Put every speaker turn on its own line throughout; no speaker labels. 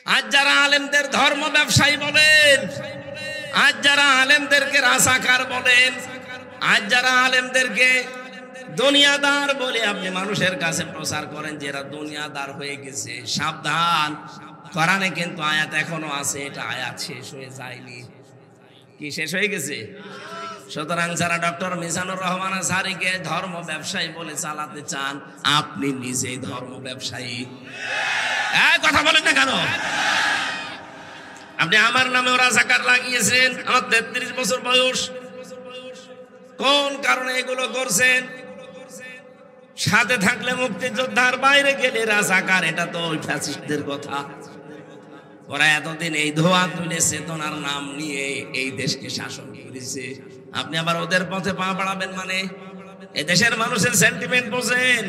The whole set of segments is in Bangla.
আজ যারা আলেমদের ধর্ম ব্যবসায়ী বলেন, আজ যারা আলেমদেরকে রাজাকার বলেন, আজ যারা আলেমদেরকে দুনিয়াদার বলে আপনি মানুষের কাছে প্রচার করেন যে এরা দুনিয়াদার হয়ে গেছে, সাবধান। কোরআনে কিন্তু আয়াত এখনো আছে, এটা আয়াত শেষ হয়ে যায়নি। কি শেষ হয়ে গেছে? সুতরাং যারা ডক্টর মিজানুর রহমান আজহারীকে ধর্ম ব্যবসায়ী বলে চালাতে চান, আপনি নিজেই ধর্ম ব্যবসায়ী। কথা বলেন না কেন? আপনি আমার নামেও রাজাকার লাগিয়েছেন, আমার 33 বছর বয়স। কোন কারণে এগুলো করছেন? সাথে থাকলে মুক্তিযোদ্ধার, বাইরে গেলে রাজাকার। এটা তো ওই ফ্যাসিস্টদের কথা। ওরা এতদিন এই ধোয়া তুলে চেতনার নাম নিয়ে এই দেশকে শাসন করেছে। আপনি আবার ওদের পথে পা বাড়াবেন মানে? এদেশের মানুষের সেন্টিমেন্ট বোঝেন,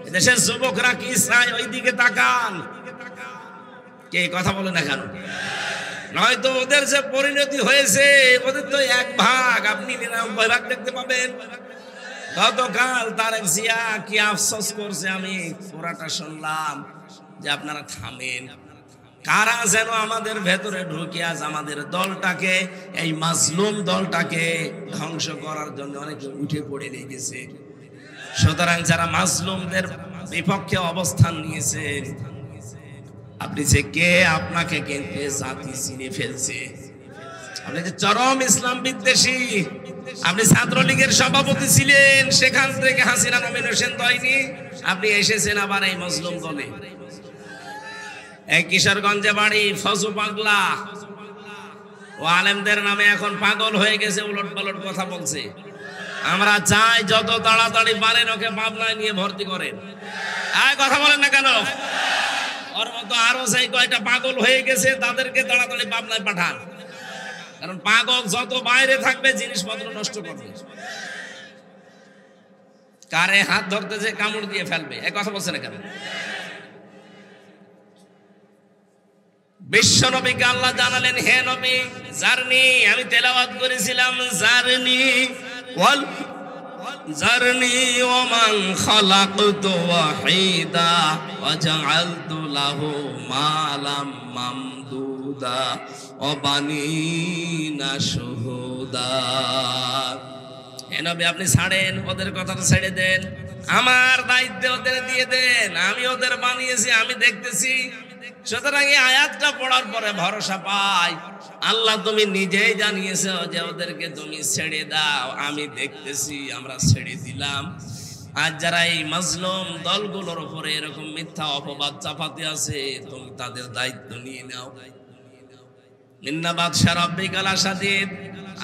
এদেশের যুবকরা কি চায় ওই দিকে তাকান। কে কথা বলে না কেন? নয়তো ওদের যে পরিণতি হয়েছে, ওদের তো 1 ভাগ, আপনি 99 ভাগ দেখতে পাবেন। গতকাল তারেক জিয়া কি আফসোস করছে আমি পুরাটা শুনলাম, যে আপনারা থামেন। কারা যেন আমাদের ভেতরে ঢুকে আজ আমাদের দলটাকে, এই মাজলুম দলটাকে ধ্বংস করার জন্য অনেকে উঠে পড়ে লেগেছে। সুতরাং যারা মাজলুমদের বিপক্ষে অবস্থান নিয়েছেন, আপনি যে কে, আপনাকে কিন্তু জাতি চিনে ফেলছে। আপনি যে চরম ইসলাম বিদ্বেষী, আপনি ছাত্রলীগের সভাপতি ছিলেন, সেখান থেকে হাসিনা নমিনেশন হয়নি, আপনি এসেছেন আবার এই মাজলুম দলে। এই কিশোরগঞ্জে বাড়ি, ফজু পাগলা, ও আলেমদের নামে এখন পাগল হয়ে গেছে, উলট পালট কথা বলছে। আমরা চাই যত তাড়াতাড়ি পারেন ওকে পাবনায় নিয়ে ভর্তি করেন। কথা বলেন না কেন? ওর মতো আরো সেই কয়টা পাগল হয়ে গেছে, তাদেরকে তাড়াতাড়ি পাবনায় পাঠান। কারণ পাগল যত বাইরে থাকবে জিনিসপত্র নষ্ট করবে, কারে হাত ধরতে যে কামড় দিয়ে ফেলবে। এই কথা বলছে না কেন? বিশ্ব নবীকে আল্লাহ জানালেন, হে নবী, জারনি, আমি তেলাওয়াত করেছিলাম, জারনি ওয়াল জারনি ওমান খালাকতু ওয়াহিদা ওয়া জাআলতু লাহু মালাম মামদুদা ওয়া বানিনা শুহুদা। হে নবী, আপনি ছাড়েন, ওদের কথাটা ছেড়ে দেন, আমার দায়িত্ব ওদের দিয়ে দেন। আমি ওদের বানিয়েছি, আমি দেখতেছি। সুতরাং এই আয়াতটা পড়ার পরে ভরসা পাই, আল্লাহ তুমি নিজেই জানিয়েছো যে ওদেরকে তুমি ছেড়ে দাও, আমি দেখতেছি, আমরা ছেড়ে দিলাম। আজ যারা এই মাজলুম দলগুলোর উপরে এরকম মিথ্যা অপবাদ চাপাতে আছে, তুমি তাদের দায়িত্ব নিয়ে নাও। ইন্না বাদশা রাব্বিকাল আসাদিদ।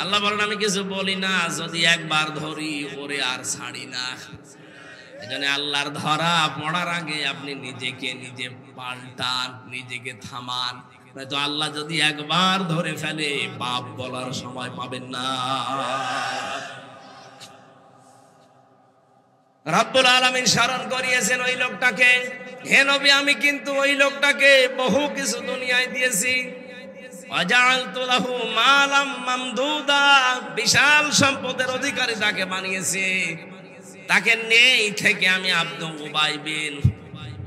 আল্লাহ বলেন, আমি কিছু বলি না, যদি একবার ধরি ওরে আর ছাড়ি না। এখানে আল্লাহর ধরা পড়ার আগে আপনি নিজেকে নিজে পাল্টান, নিজেকে থামান, নয়তো আল্লাহ যদি একবার ধরে ফেলে বাপ বলার সময় পাবেন না। রব্বুল আলামিন স্মরণ করিয়েছেন ওই লোকটাকে, হে নবী, আমি কিন্তু ওই লোকটাকে বহু কিছু দুনিয়ায় দিয়েছি। ওয়াজআলতু লাহু মালাম মামদুদা, বিশাল সম্পদের অধিকারী তাকে বানিয়েছি। তাকে নেই থেকে আমি আব্দুল উবাই বিন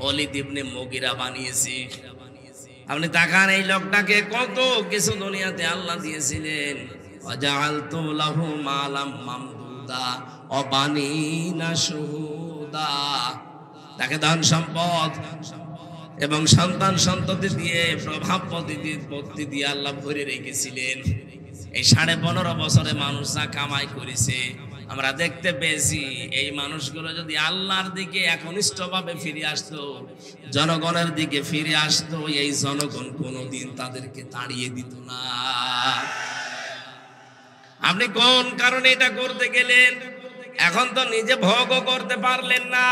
ওয়ালিদ ইবনে মুগিরা বানিয়েছি। আপনি তাকান, এই লোকটাকে কত কিছু দুনিয়াতে আল্লাহ দিয়েছিলেন। ওয়াজআলতু লাহু মালাম মামদুদা ওয়া বানিনা শুহুদা, তাকে ধন সম্পদ এবং সন্তান সন্ততি দিয়ে, প্রভাব প্রতিপত্তি দিয়ে আল্লাহ ভরে রেখেছিলেন। এই 15.5 বছরে মানুষ যা কামাই করেছে, আমরা দেখতে পেয়েছি। এই মানুষগুলো যদি আল্লাহর দিকে একনিষ্ঠভাবে ফিরে আসতো, জনগণের দিকে ফিরে আসতো, এই জনগণ কোনোদিন তাদেরকে তাড়িয়ে দিত না। আপনি কোন কারণে এটা করতে গেলেন? এখন তো নিজে ভোগও করতে পারলেন না,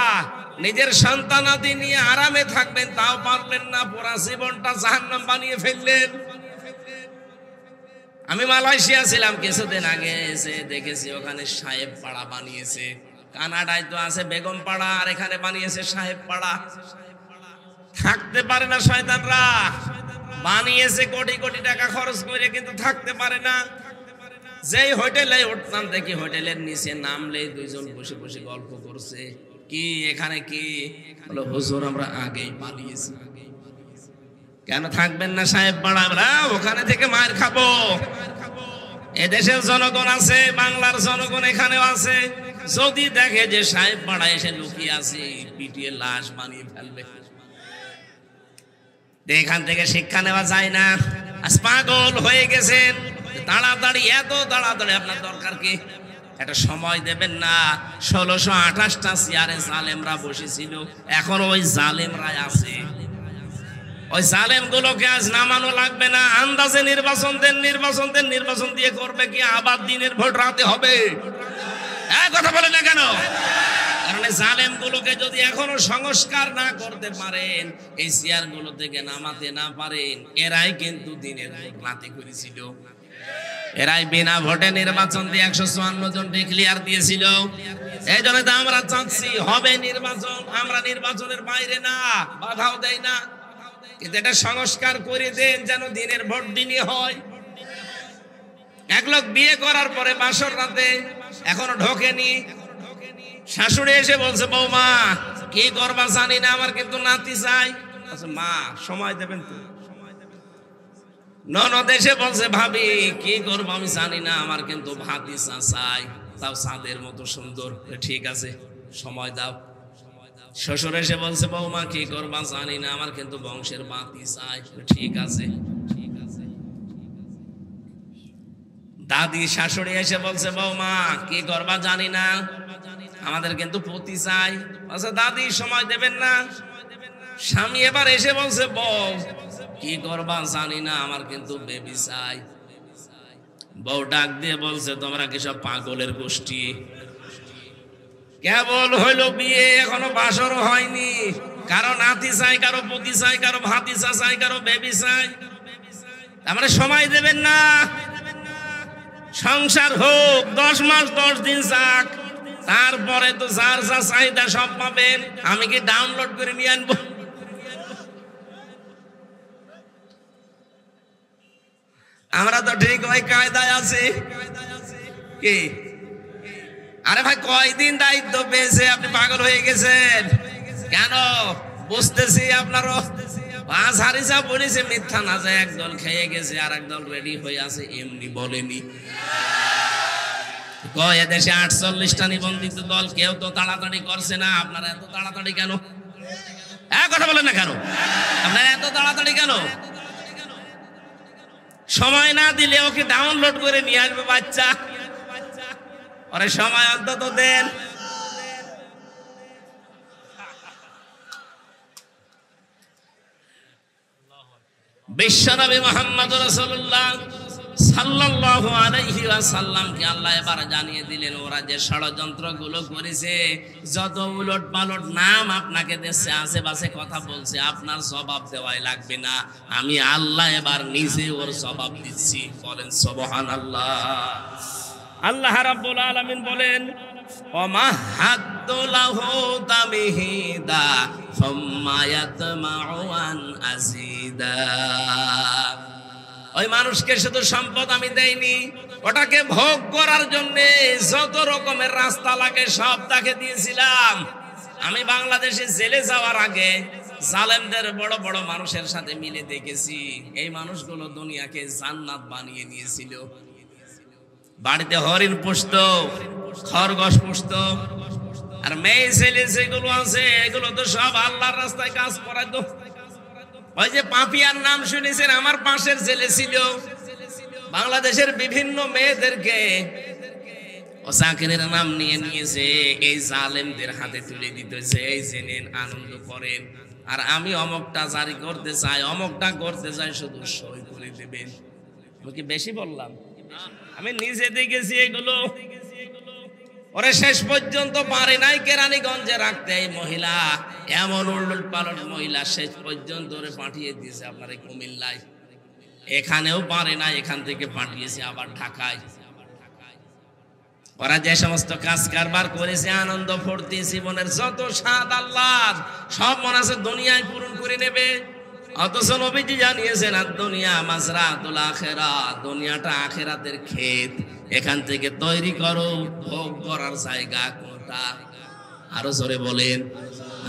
নিজের সন্তানাদি নিয়ে আরামে থাকবেন তাও পারলেন না, পুরা জীবনটা জাহান্নাম বানিয়ে ফেললেন। আমি মালয়েশিয়া ছিলাম কিছুদিন আগে, এসে দেখেছি ওখানে সাহেব পাড়া বানিয়েছে। কানাডায় তো আছে বেগম পাড়া, আর এখানে বানিয়েছে সাহেব পাড়া। থাকতে পারে না শয়তানরা, বানিয়েছে কোটি কোটি টাকা খরচ করে, কিন্তু থাকতে পারে না। যেই হোটেলে উঠতাম দেখি হোটেলের নিচে নামলে 2 জন বসে বসে গল্প করছে। কি এখানে কি? বলো হুজুর আমরা আগেই পালিয়েছি। কেন থাকবেন না সাহেব পাড়া? আমরা ওখানে থেকে মার খাবো। এদেশের জনগণ আছে, বাংলার জনগণ এখানেও আছে। যদি দেখে যে সাহেব পাড়া এসে লুকিয়ে আছে, পিটিয়ে লাশ বানিয়ে ফেলবে। এখান থেকে শিক্ষা নেওয়া যায় না। আজ পাগল হয়ে গেছেন, তাড়াতাড়ি, এত তাড়াতাড়ি আপনার দরকার কি? একটা সময় দেবেন না। 1628টা চেয়ারে জালেমরা বসেছিল, এখন ওই জালেমরাই আছে। ওই জালেম গুলোকে আজ নামানো লাগবে না। আন্দাজে নির্বাচন দেন, নির্বাচন দিয়ে করবে কি? আবার দিনের ভোট রাতে হবে। কথা বলে না কেন? কারণ জালেম গুলোকে যদি এখনো সংস্কার না করতে পারেন, এই চেয়ার গুলো থেকে নামাতে না পারেন, এরাই কিন্তু দিনের ভোট রাতে করেছিল। এরাই বিনা ভোটে নির্বাচন দিয়ে 154 জন ডিক্লিয়ার দিয়েছিল। এই জন্য তো আমরা চাচ্ছি হবে নির্বাচন। আমরা নির্বাচনের বাইরে না, বাধাও দেয় না, কিন্তু এটা সংস্কার করে দেন যেন দিনের ভোট দিনই হয়। এক লোক বিয়ে করার পরে বাসর রাতে এখনো ঢোকেনি, শাশুড়ি এসে বলছে বৌমা কি করবা জানি না, আমার কিন্তু নাতি চাই। মা সময় দেবেন তো? ননদ এসে বলছে ভাবি কি করবো আমি জানি না, আমার কিন্তু ভাতিজা চাই, তাও চাঁদের মতো সুন্দর। ঠিক আছে সময় দাও। শ্বশুর এসে বলছে বৌমা কি করবা জানি না, আমার কিন্তু বংশের বাতি চাই। ঠিক আছে। দাদি শাশুড়ি এসে বলছে বৌমা কি করবা জানি না, আমাদের কিন্তু পতি চাই। আচ্ছা দাদি সময় দেবেন না? স্বামী এবার এসে বলছে বউ কি করবা জানি না, আমার কিন্তু বেবি চাই। বউ ডাক দিয়ে বলছে তোমরা কি সব পাগলের গোষ্ঠী? কেবল হইলো বিয়ে, এখনো বাসরও হয়নি। কারো নাতি চাই, কারো পতি চাই, কারো ভাতিজা চাই, কারো বেবি চাই। আমরা সময় দেবেন না। সংসার হোক 10 মাস 10 দিন যাক, তারপরে তো যার যা চাহিদা সব পাবেন। আমি কি ডাউনলোড করে নিয়ে আনবো? আমরা তো ঠিক ওই কায়দায় আছি কি? আরে ভাই কয়দিন দায়িত্ব পেয়েছে, আপনি পাগল হয়ে গেছেন কেন? বুঝতেছি আপনারও 5 হারিসা বলেছে, মিথ্যা না যায় একদল খেয়ে গেছে আর একদল রেডি হয়ে আছে, এমনি বলেনি। এদেশে 48টা নিবন্ধিত দল, কেউ তো তাড়াতাড়ি করছে না। আপনারা এত তাড়াতাড়ি কেন? কথা বলেন না কেন? আপনারা এত তাড়াতাড়ি কেন? সময় না দিলে ওকে ডাউনলোড করে নিয়ে আসবে বাচ্চা। ওরে সময় অন্তত দেন। বিশ্বনবী মুহাম্মদ রাসূলুল্লাহ সাল্লাল্লাহু আলাইহি ওয়াসাল্লামকে আল্লাহ এবার জানিয়ে দিলেন ওরা যে ষড়যন্ত্রগুলো করেছে, যত উলট পালট নাম আপনাকে দেশে আশেপাশে কথা বলছে, আপনার জবাব দেওয়াই লাগবে না। আমি আল্লাহ এবার নিজে ওর জবাব দিচ্ছি। বলেন সুবহানাল্লাহ। আল্লাহ রাব্বুল আলামিন বলেন ওমাহাদ্দু লাহু তামহিদা সুম্মা ইয়াতমাউ আন আযীদা। ওই মানুষকে শুধু সম্পদ আমি দেইনি, ওটাকে ভোগ করার জন্য যত রকমের রাস্তা লাগে সব তাকে দিয়েছিলাম। আমি বাংলাদেশে জেলে যাওয়ার আগে জালেমদের বড় বড় মানুষের সাথে মিলে দেখেছি, এই মানুষগুলো দুনিয়াকে জান্নাত বানিয়ে নিয়েছিল। বাড়িতে হরিণ পুষত, খরগোশ পুষত, আর মেয়ে ছেলে যেগুলো আছে এগুলো তো সব আল্লাহর রাস্তায় কাজ করাতো। ওই যে পাপিয়ার নাম শুনেছেন, আমার পাশের ছেলে ছিল। বাংলাদেশের বিভিন্ন মেয়েদেরকে ও চাকরির নাম নিয়ে নিয়েছে, এই জালেমদের হাতে তুলে দিতেছে, এই জেনেন আনন্দ করেন। আর আমি অমকটা জারি করতে চাই, অমকটা করতে চাই, শুধু সই করে দেবেন। আমি কি বেশি বললাম? আমি নিজে দেখেছি এগুলো। ওরে শেষ পর্যন্ত পারে নাই কেরানীগঞ্জে রাখতে। এই মহিলা এমন উল্লট পালট মহিলা, শেষ পর্যন্ত ওরে পাঠিয়ে দিয়েছে আপনার এই কুমিল্লায়। এখানেও পারে না, এখান থেকে পাঠিয়েছে আবার ঢাকায়। ওরা যে সমস্ত কাজ কারবার করেছে, আনন্দ ফুর্তি, জীবনের যত স্বাদ আল্লাহর সব মনে আছে দুনিয়ায় পূরণ করে নেবে। অথচ নবীজি জানিয়েছেন আর দুনিয়া মাজরাতুল আখিরাত, দুনিয়াটা আখিরাতের ক্ষেত, এখান থেকে তৈরি করো ভোগ করার জায়গা কোনটা? আরো জোরে বলেন।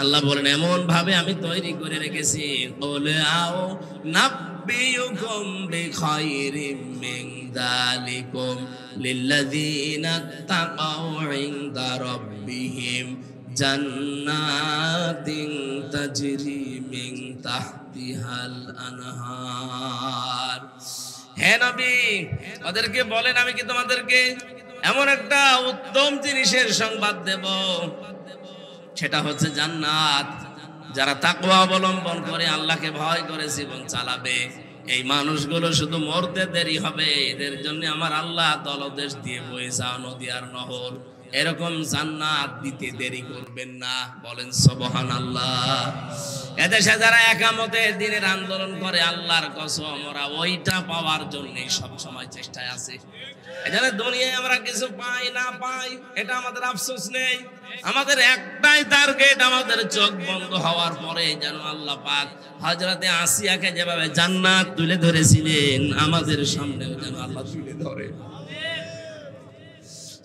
আল্লাহ বলেন এমন ভাবে আমি তৈরি করে রেখেছি, বলে আও নাব্বিয়ুকুম বিখাইরিম মিন যালিকুম লিল্লাযীনা তাকাউ ইনদা রাব্বিহিম জান্নাতিন তাজরি মিন তাহতিহাল আনহার। হে নবী, ওদেরকে বলেন আমি কি তোমাদেরকে এমন একটা উত্তম জিনিসের সংবাদ দেব, সেটা হচ্ছে জান্নাত। যারা তাকওয়া অবলম্বন করে আল্লাহকে ভয় করে জীবন চালাবে, এই মানুষগুলো শুধু মরতে দেরি হবে, এদের জন্য আমার আল্লাহ তলদেশ দিয়ে বয়ে যাওয়া নদী আর নহর, এরকম জান্নাত দিতে দেরি করবেন না। বলেন সুবহানাল্লাহ। এদেশে যারা একামতে দিনের আন্দোলন করে, আল্লাহর কসম ওরা ওইটা পাওয়ার জন্য সব সময় চেষ্টায় আছে। এখানে দুনিয়ায় আমরা কিছু পাই না পাই এটা আমাদের আফসোস নেই, আমাদের একটাই টার্গেট, আমাদের চোখ বন্ধ হওয়ার পরে যেন আল্লাহ পাক হযরতে আসিয়াকে যেভাবে জান্নাত তুলে ধরেছিলেন, আমাদের সামনেও যেন আল্লাহ তুলে ধরে।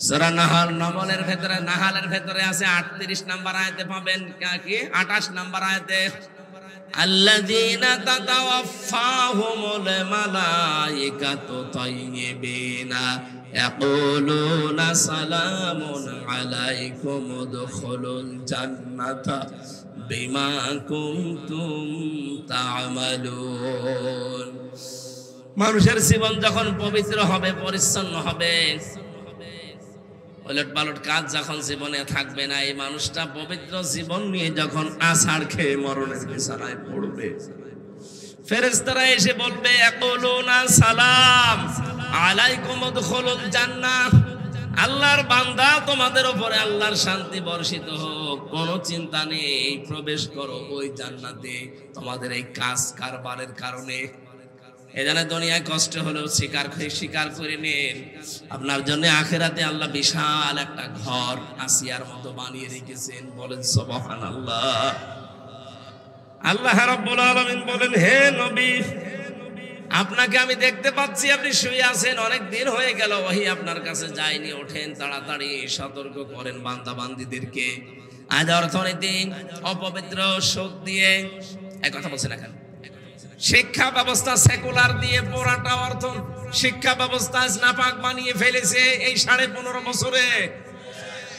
সূরা নাহাল নাহালের ভেতরে আছে 38 নম্বর আয়াতে পাবেন, কি 28 নম্বর আয়াতে, আল্লাযীনা তাতাওয়াফাহুমুল মালায়েকাতু তাইয়্যিবিনা ইয়াকুলুনা সালামুন আলাইকুম উদখুলুল জান্নাতা বিমা কুনতুম তা'মালুন। মানুষের জীবন যখন পবিত্র হবে, পরিচ্ছন্ন হবে, ওলট পালট কাজ যখন জীবনে থাকবে না, এই মানুষটা পবিত্র জীবন নিয়ে যখন আছাড় খেয়ে মরণের বিছানায় পড়বে, ফেরেশতারা এসে বলবে ইয়াকুলুনা সালাম আলাইকুম উদখুলুল জান্নাহ, আল্লাহর বান্দা তোমাদের উপরে আল্লাহর শান্তি বর্ষিত হোক, কোনো চিন্তা নেই, প্রবেশ করো ওই জান্নাতে তোমাদের এই কাজ কারবারের কারণে। এখানে দুনিয়ায় কষ্ট হলেও স্বীকার করে নিন, আপনার জন্য আখিরাতে আল্লাহ বিশাল একটা ঘর আসিয়ার মতো বানিয়ে রেখেছেন। বলেন সুবহানাল্লাহ। আল্লাহ রাব্বুল আলামিন বলেন, হে নবী, আপনাকে আমি দেখতে পাচ্ছি, আপনি শুয়ে আছেন, অনেক দিন হয়ে গেল ওহী আপনার কাছে যায়নি, ওঠেন তাড়াতাড়ি, সতর্ক করেন বান্দা বান্দীদেরকে। আজ অর্থনীতি অপবিত্র সুদ দিয়ে, এক কথা বলছেন এখন, শিক্ষা ব্যবস্থা সেকুলার দিয়ে পুরাটা অর্থ শিক্ষা ব্যবস্থা নাপাক বানিয়ে ফেলেছে। এই 15.5 বছরে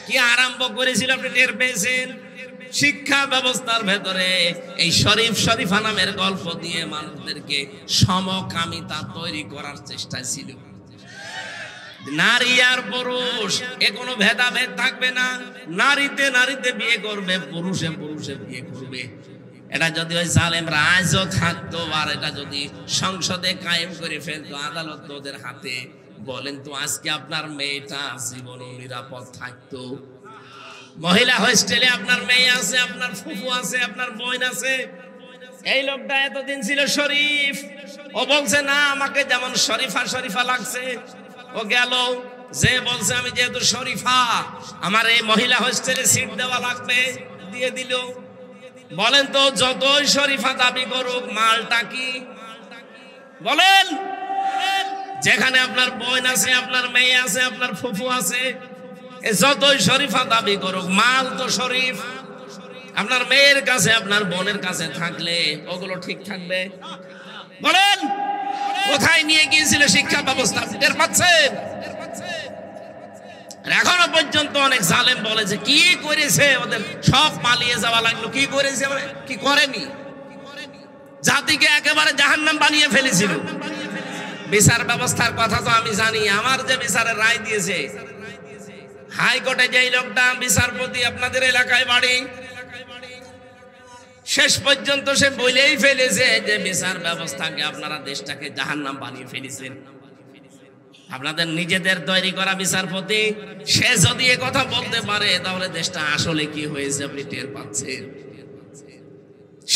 কি আরম্ভ করেছিল আপনি টের পেয়েছেন? শিক্ষা ব্যবস্থার ভেতরে এই শরীফা নামের গল্প দিয়ে মানুষদেরকে সমকামিতা তৈরি করার চেষ্টা ছিল। নারী আর পুরুষ এ কোনো ভেদাভেদ থাকবে না, নারীতে বিয়ে করবে, পুরুষে বিয়ে করবে। এটা যদি ওই জালেমরা আজও থাকতো, আর এটা যদি সংসদে কায়েম করে ফেলতো, আদালত ওদের হাতে, বলেন তো আজকে আপনার মেয়েটা জীবন নিরাপদ থাকতো? মহিলা হোস্টেলে আপনার মেয়ে আছে, আপনার ফুফু আছে, আপনার বোন আছে। এই লোকটা এতদিন ছিল শরীফ, ও বলছে না আমাকে যেমন শরীফা লাগছে, ও গেল, যে বলছে আমি যেহেতু শরীফা আমার এই মহিলা হোস্টেলে সিট দেওয়া লাগবে, দিয়ে দিল। বলেন তো যতই শরীফা দাবি করুক, মালটা কি? বলেন, যেখানে আপনার বোন আছে, আপনার মেয়ে আছে, আপনার ফুফু আছে, যতই শরীফা দাবি করুক, মাল তো শরীফ। আপনার মেয়ের কাছে, আপনার বোনের কাছে থাকলে ওগুলো ঠিক থাকবে? বলেন, কোথায় নিয়ে গিয়েছিল শিক্ষা ব্যবস্থা? টের পাচ্ছেন? এখনো পর্যন্ত অনেক জালেম বলে যে কি করেছে, ওদের সব পালিয়ে যাওয়া লাগলো। কি করেছে? কি করেনি? জাতিকে একেবারে জাহান্নাম বানিয়ে ফেলেছিল। বিচার ব্যবস্থার কথা তো আমি জানি, আমার যে বিচারের রায় দিয়েছে হাইকোর্টে, যেই লোকটা বিচারপতি, আপনাদের এলাকায় বাড়ি, শেষ পর্যন্ত সে বলেই ফেলেছে যে বিচার ব্যবস্থাকে আপনারা দেশটাকে জাহান্নাম বানিয়ে ফেলেছেন। আপনাদের নিজেদের তৈরি করা বিচারপতি, সে যদি এ কথা বলতে পারে, তাহলে দেশটা আসলে কি হয়েছে আপনি টের পাচ্ছেন।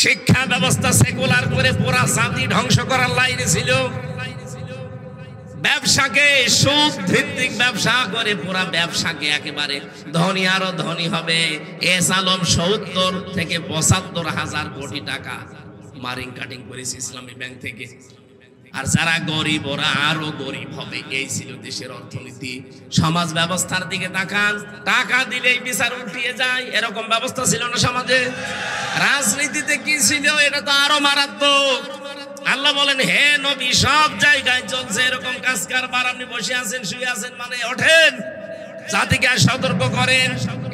শিক্ষা ব্যবস্থা সেকুলার করে পুরা জাতি ধ্বংস করার লাইনে ছিল। ব্যবসাকে সুদ ভিত্তিক ব্যবসা করে পুরা ব্যবসাকে একেবারে ধনী আরো ধনী হবে। এস আলম 70 থেকে 75 হাজার কোটি টাকা মারিং কাটিং করেছে ইসলামী ব্যাংক থেকে। আর যারা গরিব ওরা আরো গরিব হবে। এই ছিল দেশের অর্থনীতি। সমাজ ব্যবস্থার দিকে তাকান, টাকা দিলেই বিচার উঠিয়ে যায়, এরকম ব্যবস্থা ছিল না সমাজে। রাজনীতিতে কি ছিল, এটা তো আরো মারাত্মক। আল্লাহ বলেন, হে নবী, সব জায়গায় চলছে এরকম কাজ কারবার, আপনি বসে আছেন, শুয়ে আছেন, মানে ওঠেন, জাতিকে সতর্ক করেন,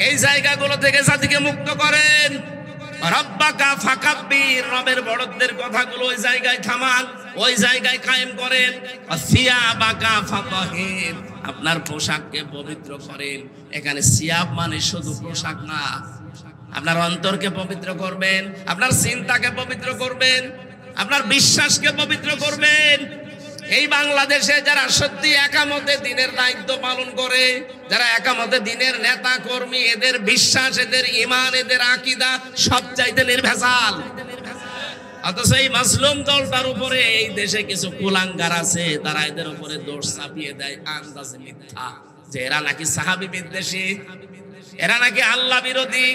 এই জায়গাগুলো থেকে জাতিকে মুক্ত করেন। রব্বাকা ফাকাব্বির, রবের বড়দের কথাগুলো ওই জায়গায় থামান, ওই জায়গায় কায়েম করেন। সিয়াবাকা ফাতাহির, আপনার পোশাককে পবিত্র করেন। এখানে সিয়াব মানে শুধু পোশাক না, আপনার অন্তরকে পবিত্র করবেন, আপনার চিন্তাকে পবিত্র করবেন, আপনার বিশ্বাসকে পবিত্র করবেন। এই বাংলাদেশে যারা সত্যি একামতে দিনের দায়িত্ব পালন করে, যারা একামতে দিনের নেতা কর্মী, এদের বিশ্বাস, এদের ঈমান, এদের আকীদা সব চাইতে নির্ভেজাল। অথচ এই মাসলুম দলটার উপরে এই দেশে কিছু কুলাঙ্গার আছে, তারা এদের উপরে দোষ চাপিয়ে দেয় আন্দাজে মিথ্যা, যে এরা নাকি সাহাবী বিদ্বেষী, এরা নাকি আল্লাহ বিরোধী।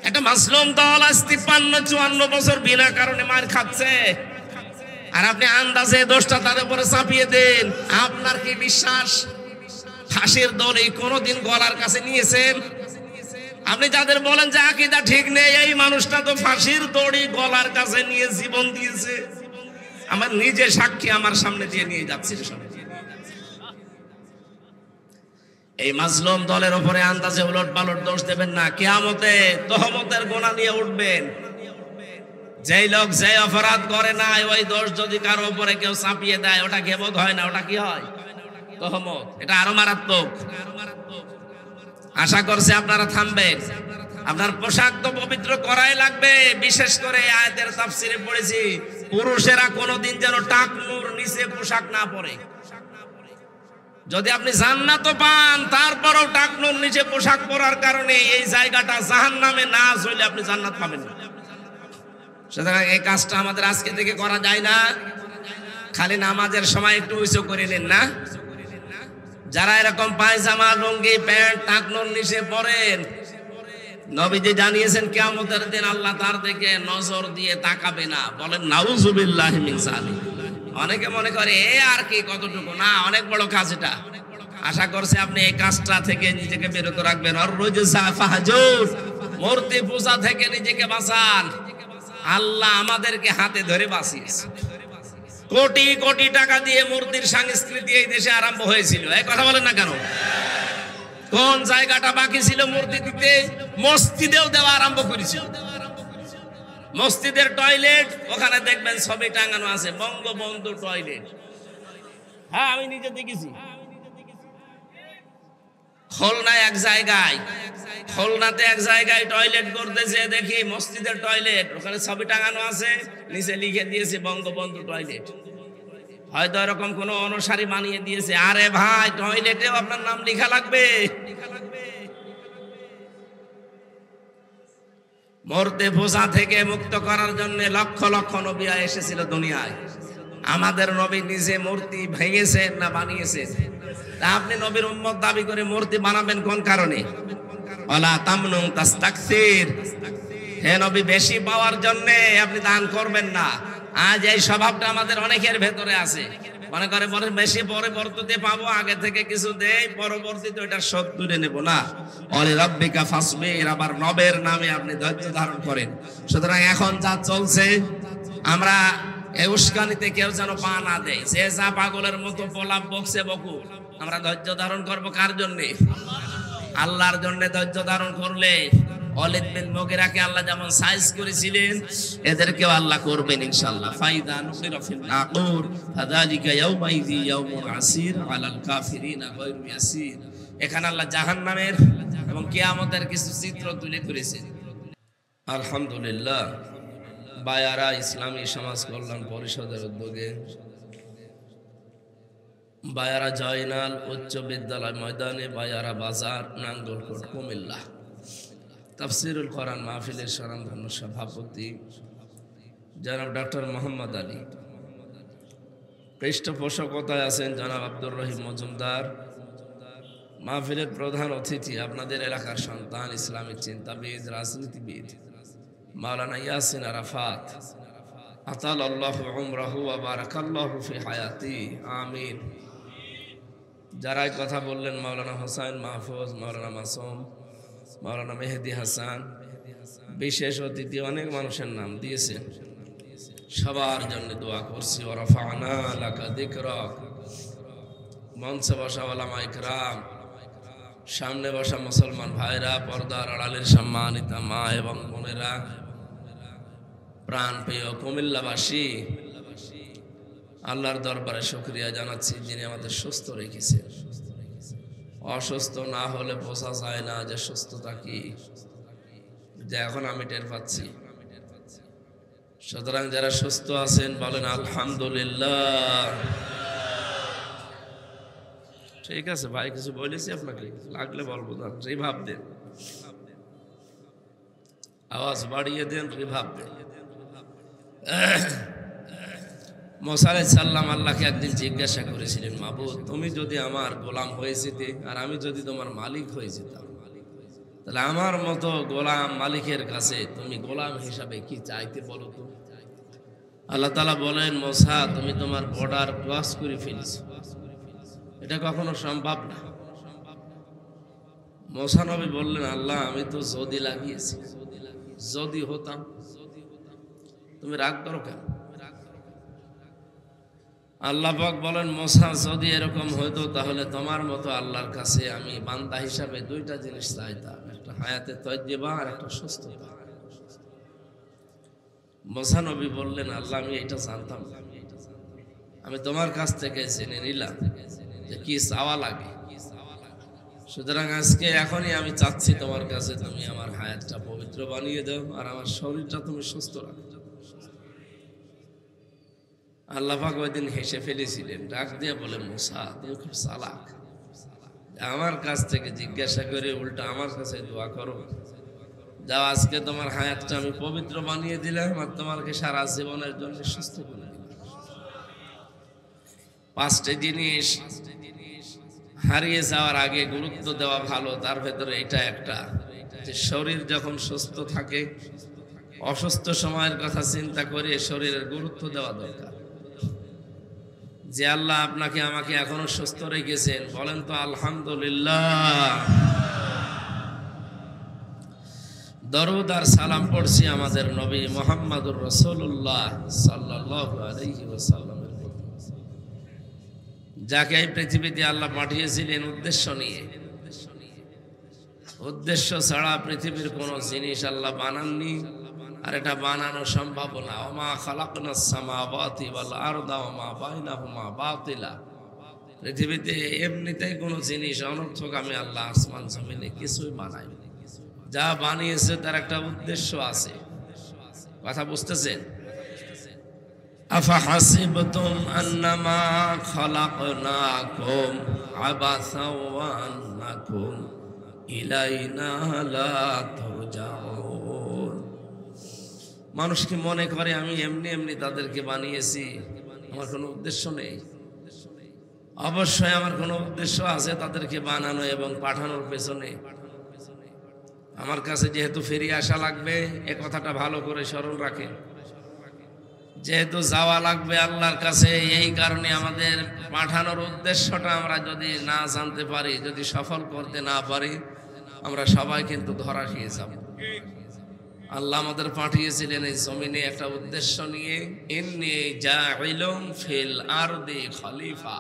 একটা মাসলুম দল আজ 53-54 বছর বিনা কারণে মার খাচ্ছে, আর আপনি আন্দাজে দোষটা তাদের উপরে চাপিয়ে দেন। আপনার কি বিশ্বাস ফাঁসির দড়ি কোনোদিন গলার কাছে নিয়েছেন? আপনি যাদের বলেন যে আকীদা ঠিক নেই, এই মানুষটা তো ফাঁসির দড়ি গলার কাছে নিয়ে জীবন দিয়েছে। আমার নিজে সাক্ষী, আমার সামনে দিয়ে নিয়ে যাচ্ছে। এই মাজলুম দলের উপরে আন্দাজে উলট পালট দোষ দেবেন না। কিয়ামতে তহমতের গোনা নিয়ে উঠবেন। যেই লোক যে অপরাধ করে না, ওই দোষ যদি কারো উপরে কেউ চাপিয়ে দেয়, ওটা গীবত হয় না, ওটা কি হয়? তহমত। এটা আরো মারাত্মক। আশা করছি আপনারা থামবেন। আপনার পোশাক তো পবিত্র করাই লাগবে। বিশেষ করে আয়াতের তাফসিরে পড়েছি, পুরুষেরা কোনোদিন যেন টাকনুর নিচে পোশাক না পরে। যদি আপনি জান্নাত পান, তারপরও টাকনুর নিচে পোশাক পরার কারণে এই জায়গাটা জাহান্নামে না চলে আপনি জান্নাত পাবেন না। সুতরাং এই কাজটা আমাদের আজকে থেকে করা যায় না। খালি নামাজের সময় একটু উঁচু করে নেন না। যারা এরকম পায়জামা, লুঙ্গি, প্যান্ট টাকনুর নিচে পরেন, নবীজি জানিয়েছেন কিয়ামতের দিন আল্লাহ তার দিকে নজর দিয়ে তাকাবে না। বলেন নাউজুবিল্লাহি মিন যালিক। অনেকে মনে করে এ আর কি, কতটুকু না, অনেক বড় কাজ এটা। আশা করছি আপনি এই কাজটা থেকে নিজেকে বিরত রাখবেন। আর রুজসা ফাহজুর, মূর্তি পূজা থেকে নিজেকে বাঁচান। আল্লাহ আমাদেরকে হাতে ধরে বাঁচিয়েছে। কোটি কোটি টাকা দিয়ে মূর্তির সংস্কৃতি এই দেশে আরম্ভ হয়েছিল। এই কথা বলেন না কেন? কোন জায়গাটা বাকি ছিল মূর্তি দিতে? মসজিদেও দেওয়া আরম্ভ করেছিল। মসজিদের টয়লেট, ওখানে দেখবেন ছবি টাঙানো আছে, বঙ্গবন্ধু টয়লেট। হ্যাঁ, আমি নিজে দেখেছি। খুলনায় এক জায়গায়, খুলনাতে এক জায়গায় টয়লেট করতেছে, দেখি মসজিদের টয়লেট, ওখানে ছবি টাঙানো আছে, নিচে লিখে দিয়েছে বঙ্গবন্ধু টয়লেট। হয়তো এরকম কোন অনুসারী বানিয়ে দিয়েছে। আরে ভাই, টয়লেটেও আপনার নাম লেখা লাগবে? মূর্তি পূজা থেকে মুক্ত করার জন্য লক্ষ লক্ষ নবী এসেছিল দুনিয়ায়। আমাদের নবী নিজে মূর্তি ভেঙেছেন না বানিয়েছেন? আপনি নবীর উম্মত দাবি করে মূর্তি বানাবেন কোন কারণে? ওয়ালা তামনুন তাস্তাকসির, হে নবী, বেশি পাওয়ার জন্য আপনি দান করবেন না। আজ এই স্বভাবটা আমাদের অনেকের ভেতরে আছে। মনে করে বেশি পরবর্তীতে পাবো, আগে থেকে কিছু দেই, পরবর্তীতে ওইটা শোধ তুলে নেব না। ওয়ালি রাব্বিকা ফাসবির, আবার নবের নামে আপনি ধৈর্য ধারণ করেন। সুতরাং এখন যা চলছে, আমরা এই উস্কানিতে কেউ যেন পা না দেয়। যে যা পাগলের মতো পোলাপ বকছে বকু, আমরা ধৈর্য ধারণ করবো কার জন্যে? আল্লাহর জন্য ধৈর্য ধারণ করলে ওয়ালিদ বিন মুগিরাকে আল্লাহ যেমন সাইজ করেছিলেন, এদেরকেও আল্লাহ করবেন ইনশাআল্লাহ। ফাইদা নুকিরা ফিল নাকুর ফাযালিকা ইয়াউমাইযি ইয়াউমুন আসির আলাল কাফিরিনা গায়রু ইয়াসির। এখানে আল্লাহ জাহান্নামের এবং কিয়ামতের কিছু চিত্র তুলে ধরেছেন। আলহামদুলিল্লাহ, বায়ারা ইসলামী সমাজ কল্যাণ পরিষদের উদ্যোগে বায়ারা জয়নাল উচ্চ বিদ্যালয় ময়দানে, বায়ারা বাজার, নাঙ্গলকোট, কুমিল্লা তাফসিরুল কোরআন মাহফিলের স্বনামধন্য সভাপতি জনাব ডক্টর মোহাম্মদ আলী। পৃষ্ঠপোষকতায় আছেন জনাব আব্দুর রহিম মজুমদার। মাহফিলের প্রধান অতিথি আপনাদের এলাকার সন্তান, ইসলামিক চিন্তাবিদ, রাজনীতিবিদ মাওলানা ইয়াসিন আরাফাত। আতালাল্লাহু উমরাহু ওয়া বারাকাল্লাহু ফি হায়াতি, আমিন। যারা কথা বললেন মাওলানা হোসাইন মাহফুজ, মাওলানা মাসুম, মাওলানা মেহেদি হাসান, বিশেষ অতিথি অনেক মানুষের নাম দিয়েছেন, সবার জন্য দোয়া করছি। ওয়া রাফা'না লাকা যিকরাক। মঞ্চে বসা ওলামা ইকরাম, সামনে বসা মুসলমান ভাইরা, পর্দার আড়ালের সম্মানিতা মা এবং বোনেরা, প্রাণ প্রিয় কুমিল্লাবাসী, আল্লাহর দরবারে শুকরিয়া জানাচ্ছি যিনি আমাদের সুস্থ রেখেছেন। অসুস্থ না হলে বোঝা যায় না যে সুস্থতা কি, যে এখন আমি টের পাচ্ছি। সুতরাং যারা সুস্থ আছেন বলেন আলহামদুলিল্লাহ। ঠিক আছে ভাই, কিছু বলেছি আপনাকে, লাগলে বলবো না, রিভাব দেন, আওয়াজ বাড়িয়ে দেন, রিভাব দেন। মুসা আলাইহিস সালাম আল্লাহকে একদিন জিজ্ঞাসা করেছিলেন, মাবুদ তুমি যদি আমার গোলাম হয়ে যেতে আর আমি যদি তোমার মালিক হয়ে যেতাম, তাহলে আমার মতো গোলাম মালিকের কাছে তুমি গোলাম হিসাবে কি চাইতে বলো তো? আল্লাহ তাআলা বলেন, মুসা তুমি তোমার বর্ডার ক্রস করে ফেলেছো, এটা কখনো সম্ভব না। মুসা নবী বললেন, আল্লাহ আমি তো যদি লাগিয়েছি, যদি হতাম। তুমি রাগ করো কেন? আল্লাহ পাক বলেন, মুসা যদি এরকম হইতো তাহলে তোমার মতো আল্লাহর কাছে আমি বান্দা হিসাবে দুইটা জিনিস চাইতাম, একটা হায়াতে তয়্যিবা আর একটা সুস্থতা। মুসা নবী বললেন, আল্লাহ আমি এটা জানতাম না, আমি তোমার কাছ থেকে জেনে নিলাম যে কি চাওয়া লাগে। সুতরাং আজকে এখনই আমি চাচ্ছি তোমার কাছে তুমি আমার হায়াতটা পবিত্র বানিয়ে দাও আর আমার শরীরটা তুমি সুস্থ রাখো। আল্লাহ পাক ওই দিন হেসে ফেলেছিলেন, ডাক দিয়ে বলে, মুসা তুমি খুব চালাক, আমার কাছ থেকে জিজ্ঞাসা করে উল্টা আমার কাছে দোয়া করো, যাও আজকে তোমার হায়াতটা আমি পবিত্র বানিয়ে দিলাম আর তোমাকে সারা জীবনের জন্য সুস্থ করে দিলাম। পাঁচটি জিনিস হারিয়ে যাওয়ার আগে গুরুত্ব দেওয়া ভালো, তার ভেতরে এটা একটা, যে শরীর যখন সুস্থ থাকে অসুস্থ সময়ের কথা চিন্তা করে শরীরের গুরুত্ব দেওয়া দরকার। যে আল্লাহ আপনাকে আমাকে এখনো সুস্থ রেখেছেন, বলেন তো আলহামদুলিল্লাহ। দরুদ আর সালাম পড়ছি আমাদের নবী মুহাম্মদুর রাসূলুল্লাহ সাল্লাল্লাহু আলাইহি ওয়াসাল্লামের প্রতি, যাকে এই পৃথিবীতে আল্লাহ পাঠিয়েছিলেন উদ্দেশ্য নিয়ে। উদ্দেশ্য ছাড়া পৃথিবীর কোন জিনিস আল্লাহ বানাননি, আর এটা বানানো সম্ভব না। ওমা খালাকনাস সামাওয়াতি ওয়াল আরদা ওমা বাইনাহুমা বাতিলা। পৃথিবীতে এমনিতেই কোনো জিনিস অনর্থক আমি আল্লাহ আসমান জমিনে কিছুই বানাই, যা বানিয়েছে তার একটা উদ্দেশ্য আছে। কথা বুঝতেছেন? আফা হাসিবতুম আন্নামা খালাকনাকুম আবাসা ওয়া আন্নাকুম ইলাইনা লা তুরজাউন। মানুষ কি মনে করে আমি এমনি এমনি তাদেরকে বানিয়েছি, আমার কোনো উদ্দেশ্য নেই? অবশ্যই আমার কোনো উদ্দেশ্য আছে তাদেরকে বানানো এবং পাঠানোর পেছনে। আমার কাছে যেহেতু ফিরে আসা লাগবে, এ কথাটা ভালো করে স্মরণ রাখেন। যেহেতু যাওয়া লাগবে আল্লাহর কাছে, এই কারণে আমাদের পাঠানোর উদ্দেশ্যটা আমরা যদি না জানতে পারি, যদি সফল করতে না পারি, আমরা সবাই কিন্তু ধরা খেয়ে যাব। আল্লাহ আমাদের পাঠিয়েছিলেন এই জমিনে একটা উদ্দেশ্য নিয়ে, ইন্নী জাইলুম ফিল আরদি খলিফা।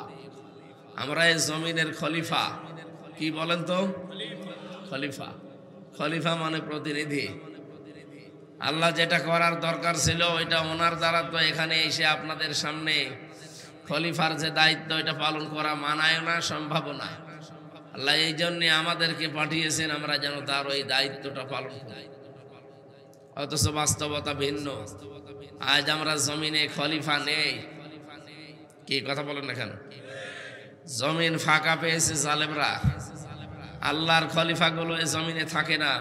আমরা এই জমিনের খলিফা। কি বলেন তো? খলিফা। খলিফা মানে প্রতিনিধি। আল্লাহ যেটা করার দরকার ছিল ওইটা ওনার দ্বারা তো এখানে এসে আপনাদের সামনে খলিফার যে দায়িত্ব এটা পালন করা মানায় না, সম্ভব না। আল্লাহ এই জন্য আমাদেরকে পাঠিয়েছেন আমরা যেন তার ওই দায়িত্বটা পালন করি। অথচ বাস্তবতা ভিন্ন। আজ আমরা জমিনে খলিফা নেই। কি কথা বলেন না কেন? জমিন ফাঁকা পেয়েছে জালেমরা। আল্লাহর খলিফাগুলো এই জমিনে থাকে না,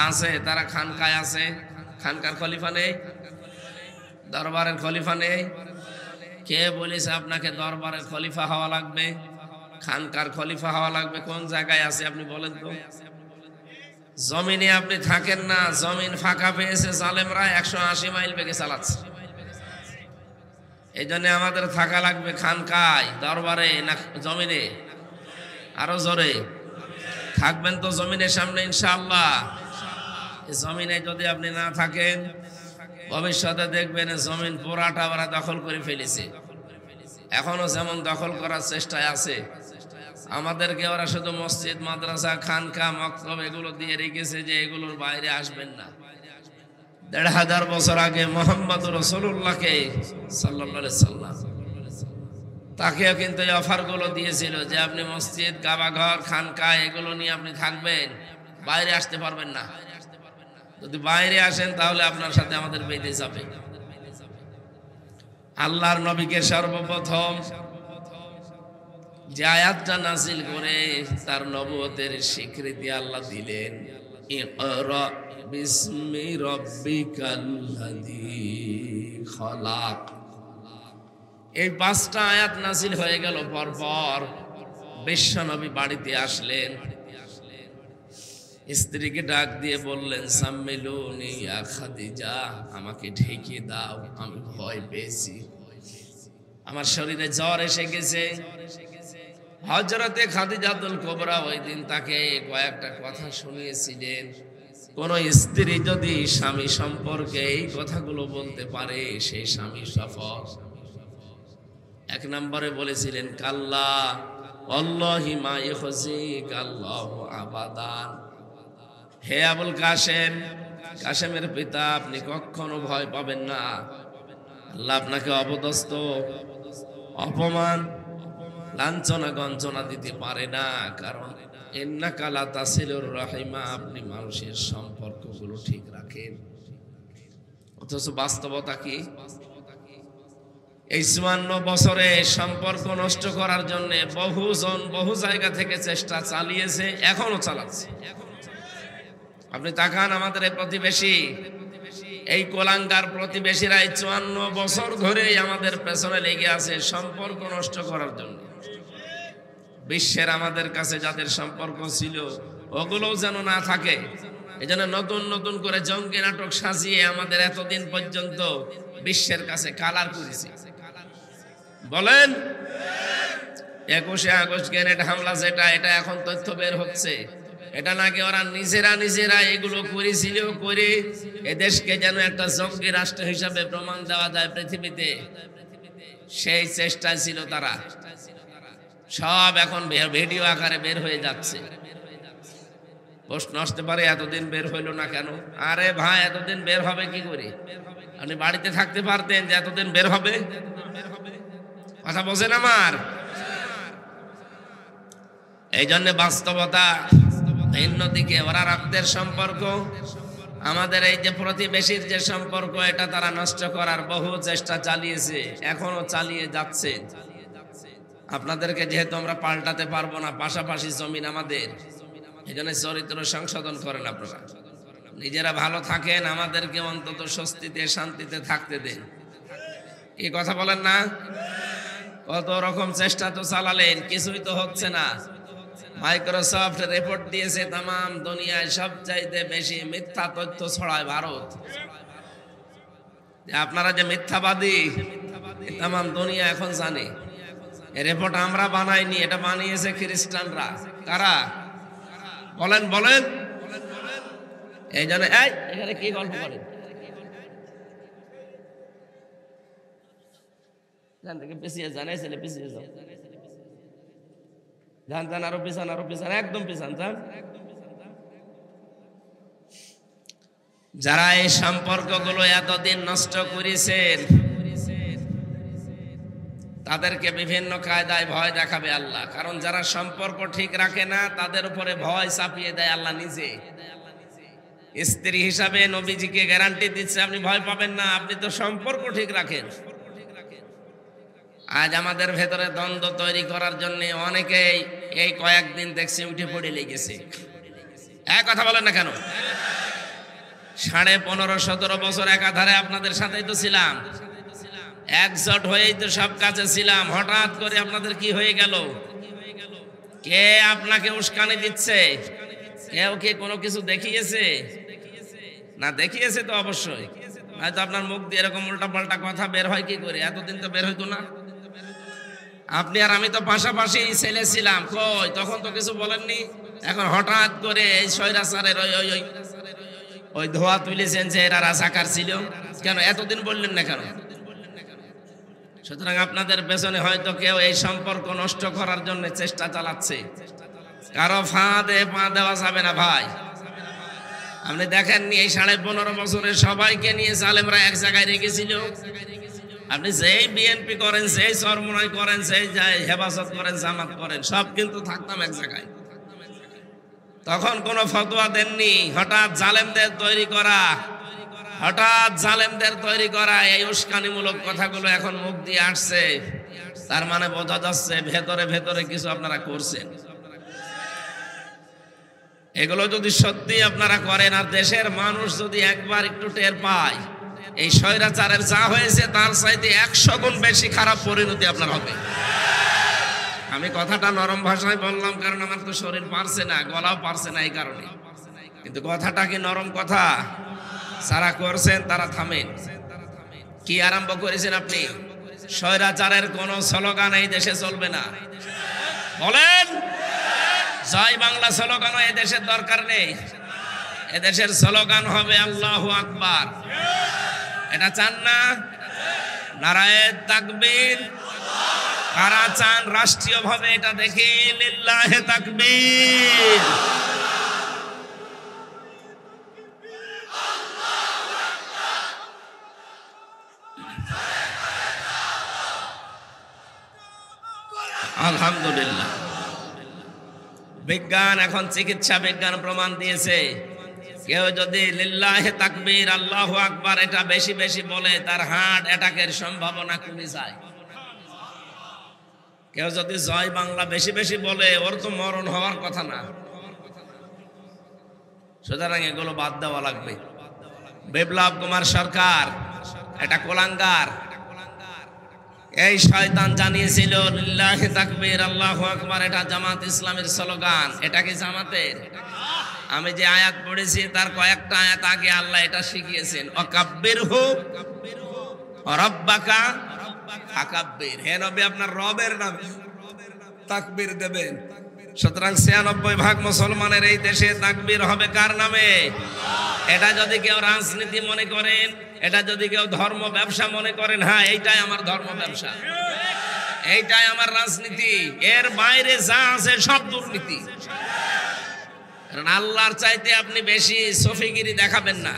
আছে তারা খানকায় আছে। খানকার খলিফা নেই, দরবারের খলিফা নেই। কে বলেছে আপনাকে দরবারের খলিফা হওয়া লাগবে, খানকার খলিফা হওয়া লাগবে? কোন জায়গায় আছে আপনি বলেন তো? জমিনে আপনি থাকেন না, জমিন ফাঁকা পেয়েছে জালেমরা 180 মাইল বেগে চালাচ্ছে। এই জন্য আমাদের থাকা লাগবে খানকায়, দরবারে না জমিনে? আরো জোরে থাকবেন তো জমিনের সামনে ইনশাআল্লাহ। জমিনে যদি আপনি না থাকেন, ভবিষ্যতে দেখবেন জমিন পুরাটা ওরা দখল করে ফেলেছে। এখনো যেমন দখল করার চেষ্টায় আছে। আমাদেরকে ওরা শুধু মসজিদ, মাদ্রাসা, খানকা, মক্তব এগুলো দিয়ে রেখেছে যে এগুলোর বাইরে আসবেন না। ১৫০০ বছর আগে মোহাম্মদ রাসূলুল্লাহকে সাল্লাল্লাহু আলাইহি সাল্লাম তাকেও কিন্তু এই অফারগুলো দিয়েছিল যে আপনি মসজিদ, কাবাঘর, খানকা এগুলো নিয়ে আপনি থাকবেন, বাইরে আসতে পারবেন না। যদি বাইরে আসেন তাহলে আপনার সাথে আমাদের বেঁধে যাবে। আল্লাহর নবীকে সর্বপ্রথম যে আয়াতটা নাযিল করে তার নবুয়তের স্বীকৃতি আল্লাহ দিলেন, ইকরা বিসমি রাব্বিকাল্লাযী খলাক। এই 5টা আয়াত নাযিল হয়ে গেল পরপর। বিশ্ব নবী বাড়িতে আসলেন, স্ত্রীকে ডাক দিয়ে বললেন, সাম্মিলুনি ইয়া খাদিজা, আমাকে ঢেকে দাও, আমি ভয় পেয়েছি, আমার শরীরে জ্বর এসে গেছে। হযরতে খাদিজাতুল কুবরা ওই দিন তাকে কয়েকটা কথা শুনিয়েছিলেন। কোন স্ত্রী যদি স্বামী সম্পর্কে এই কথাগুলো বলতে পারে সেই স্বামী সফল। 1 নম্বরে বলেছিলেন, কাল্লা ওয়াল্লাহি মা ইখজিক আল্লাহু আবাদান। হে আবুল কাসেম, কাসেমের পিতা, আপনি কখনো ভয় পাবেন না। আল্লাহ আপনাকে অপদস্থ, অপমান, লাঞ্ছনা গঞ্জনা দিতে পারে না। কারণ ইন্নাকা লা তাসিলুর রাহিমা, আপনি মানুষের সম্পর্কগুলো ঠিক রাখেন। অথচ বাস্তবতা কি? এই 54 বছরে সম্পর্ক নষ্ট করার জন্য বহুজন বহু জায়গা থেকে চেষ্টা চালিয়েছে, এখনো চালাচ্ছে। আপনি তাকান, আমাদের এই প্রতিবেশী, এই কোলাঙ্গার প্রতিবেশীরা 54 বছর ধরেই আমাদের পেছনে লেগে আছে সম্পর্ক নষ্ট করার জন্য। বিশ্বের আমাদের কাছে যাদের সম্পর্ক ছিল ওগুলোও যেন না থাকে। এজন্য নতুন নতুন করে জঙ্গি নাটক সাজিয়ে আমাদের এতদিন পর্যন্ত বিশ্বের কাছে কালার করেছে। বলেন 21শে আগস্ট গ্রেনেড হামলা যেটা, এটা এখন তথ্য বের হচ্ছে, এটা নাকি ওরা নিজেরা এগুলো করেছিল, করে এদেশকে যেন একটা জঙ্গি রাষ্ট্র হিসাবে প্রমাণ দেওয়া যায় পৃথিবীতে, সেই চেষ্টায় ছিল তারা। সব এখন ভিডিও আকারে বের হয়ে যাচ্ছে। প্রশ্ন আসতে পারে, এতদিন বের হইল না কেন? আরে ভাই, এতদিন বের হবে কি করে? আপনি বাড়িতে থাকতে পারতেন যে এতদিন বের হবে? কথা বোঝেন আমার? এই জন্য বাস্তবতা ভিন্ন দিকে। ওরা রক্তের সম্পর্ক, আমাদের এই যে প্রতিবেশীর যে সম্পর্ক, এটা তারা নষ্ট করার বহু চেষ্টা চালিয়েছে, এখনো চালিয়ে যাচ্ছে। আপনাদেরকে যেহেতু আমরা পাল্টাতে পারবো না, পাশাপাশি জমিন আমাদের, এই জন্য চরিত্র সংশোধন করেন আপনারা। নিজেরা ভালো থাকেন, আমাদেরকে অন্তত স্বস্তিতে শান্তিতে থাকতে দেন। এই কথা বলেন না? কত রকম চেষ্টা তো চালালেন, কিছুই তো হচ্ছে না। মাইক্রোসফট রিপোর্ট দিয়েছে তামাম দুনিয়ায় সবচাইতে বেশি মিথ্যা তথ্য ছড়ায় ভারত। আপনারা যে মিথ্যাবাদী তামাম দুনিয়া এখন জানে। এই রিপোর্ট আমরা বানাইনি, এটা বানিয়েছে খ্রিস্টানরা। কারা? বলেন বলেন। এই জন্য এখানে কি গল্প করেন? জান থেকে পিছিয়ে যান, এই ছেলে পিছিয়ে যাও, যান যান, আরো পিছান, আরো পিছান, একদম পিছান যান। যারা এই সম্পর্কগুলো এতদিন নষ্ট করেছেন তাদেরকে বিভিন্ন কায়দায় ভয় দেখাবে আল্লাহ। কারণ যারা সম্পর্ক ঠিক রাখে না তাদের উপরে ভয় চাপিয়ে দেয় আল্লাহ নিজে। স্ত্রী হিসাবে নবীজিকে গ্যারান্টি দিচ্ছে, আপনি ভয় পাবেন না, আপনি তো সম্পর্ক ঠিক রাখেন। আজ আমাদের ভেতরে দ্বন্দ্ব তৈরি করার জন্য অনেকেই এই কয়েকদিন দেখছি উঠে পড়ে লেগেছে। এক কথা বলেন না কেন? 15.5-17 বছর একাধারে আপনাদের সাথেই তো ছিলাম, একজোট হয়েই তো সব কাজে ছিলাম। হঠাৎ করে আপনাদের কি হয়ে গেল? কে আপনাকে উস্কানি দিচ্ছে? কেউ কি কোনো কিছু দেখিয়েছে? না দেখিয়েছে তো অবশ্যই। হয়তো আপনার মুখ দিয়ে এরকম উল্টাপাল্টা কথা বের হয় কি করে, এতদিন তো বের হইতো না। আপনি আর আমি তো পাশাপাশি ছেলে ছিলাম, কই তখন তো কিছু বলেননি। এখন হঠাৎ করে এই স্বৈরাচারের ওই ধোয়া তুলেছেন যে এরা রাজাকার ছিল, কেন এতদিন বললেন না কেন? সুতরাং আপনাদের পেছনে হয়তো কেউ এই সম্পর্ক নষ্ট করার জন্য চেষ্টা চালাচ্ছে। কারো ফাঁদে পা দেওয়া যাবে না ভাই। আপনি দেখেননি এই 15.5 বছরে সবাইকে নিয়ে জালেমরা এক জায়গায় রেখেছিল। আপনি যেই বিএনপি করেন, সেই চরমনাই করেন, সেই হেফাজত করেন, জামাত করেন, সব কিন্তু থাকতাম এক জায়গায়। তখন কোনো ফতোয়া দেননি। হঠাৎ জালেমদের তৈরি করা এই উস্কানিমূলক কথাগুলো এখন মুখ দিয়ে আসছে। তার মানে বোঝা যাচ্ছে ভেতরে ভেতরে কিছু আপনারা করছেন। এগুলো যদি সত্যি আপনারা করেন আর দেশের মানুষ যদি একবার একটু টের পায়, এই স্বৈরাচারের যা হয়েছে তার চাইতে 100 গুণ বেশি খারাপ পরিণতি আপনার হবে। আমি কথাটা নরম ভাষায় বললাম কারণ আমার তো শরীর পারছে না, গলাও পারছে না এই কারণে। কিন্তু কথাটা কি নরম কথা? যারা করছেন তারা থামেন। কি আরম্ভ করেছেন আপনি? স্বৈরাচারের কোন স্লোগান এই দেশে চলবে না। বলেন জয় বাংলা স্লোগান এই দেশের দরকার নেই। এদেশের স্লোগান হবে আল্লাহু আকবার। এটা চান না? নারায়ে তাকবীর। কারা চান রাষ্ট্রীয়ভাবে এটা দেখি? লিল্লাহে তাকবীর। আলহামদুলিল্লাহ। বিজ্ঞান এখন চিকিৎসা বিজ্ঞান প্রমাণ দিয়েছে, কেউ যদি লিল্লাহে তাকবীর আল্লাহু আকবার এটা বেশি বেশি বলে তার হার্ট অ্যাটাকের সম্ভাবনা কমে যায়। কেউ যদি জয় বাংলা বেশি বেশি বলে ওর তো মরণ হওয়ার কথা না। সুতরাং এগুলো বাদ দেওয়া লাগবে। বিপ্লব কুমার সরকার এটা কোলাঙ্গার। এই শয়তান জানিয়েছিল লিল্লাহে তাকবীর আল্লাহু আকবার এটা জামাত ইসলামের স্লোগান। এটা কি জামাতের? আমি যে আয়াত পড়েছি তার কয়েকটা আয়াত আগে আল্লাহ এটা শিখিয়েছেন, ওয়াকাব্বিরহু রাব্বাকা ফাকাব্বির। হে নবী আপনার রবের নামে তাকবীর দেবেন। সুতরাং 96% মুসলমানের এই দেশে তাকবীর হবে কার নামে? এটা যদি কেউ রাজনীতি মনে করেন, এটা যদি কেউ ধর্ম ব্যবসা মনে করেন, হ্যাঁ এইটাই আমার ধর্ম ব্যবসা, এইটাই আমার রাজনীতি, এর বাইরে যা আছে সব দুর্নীতি। কারণ আল্লাহর চাইতে আপনি বেশি সফিগিরি দেখাবেন না।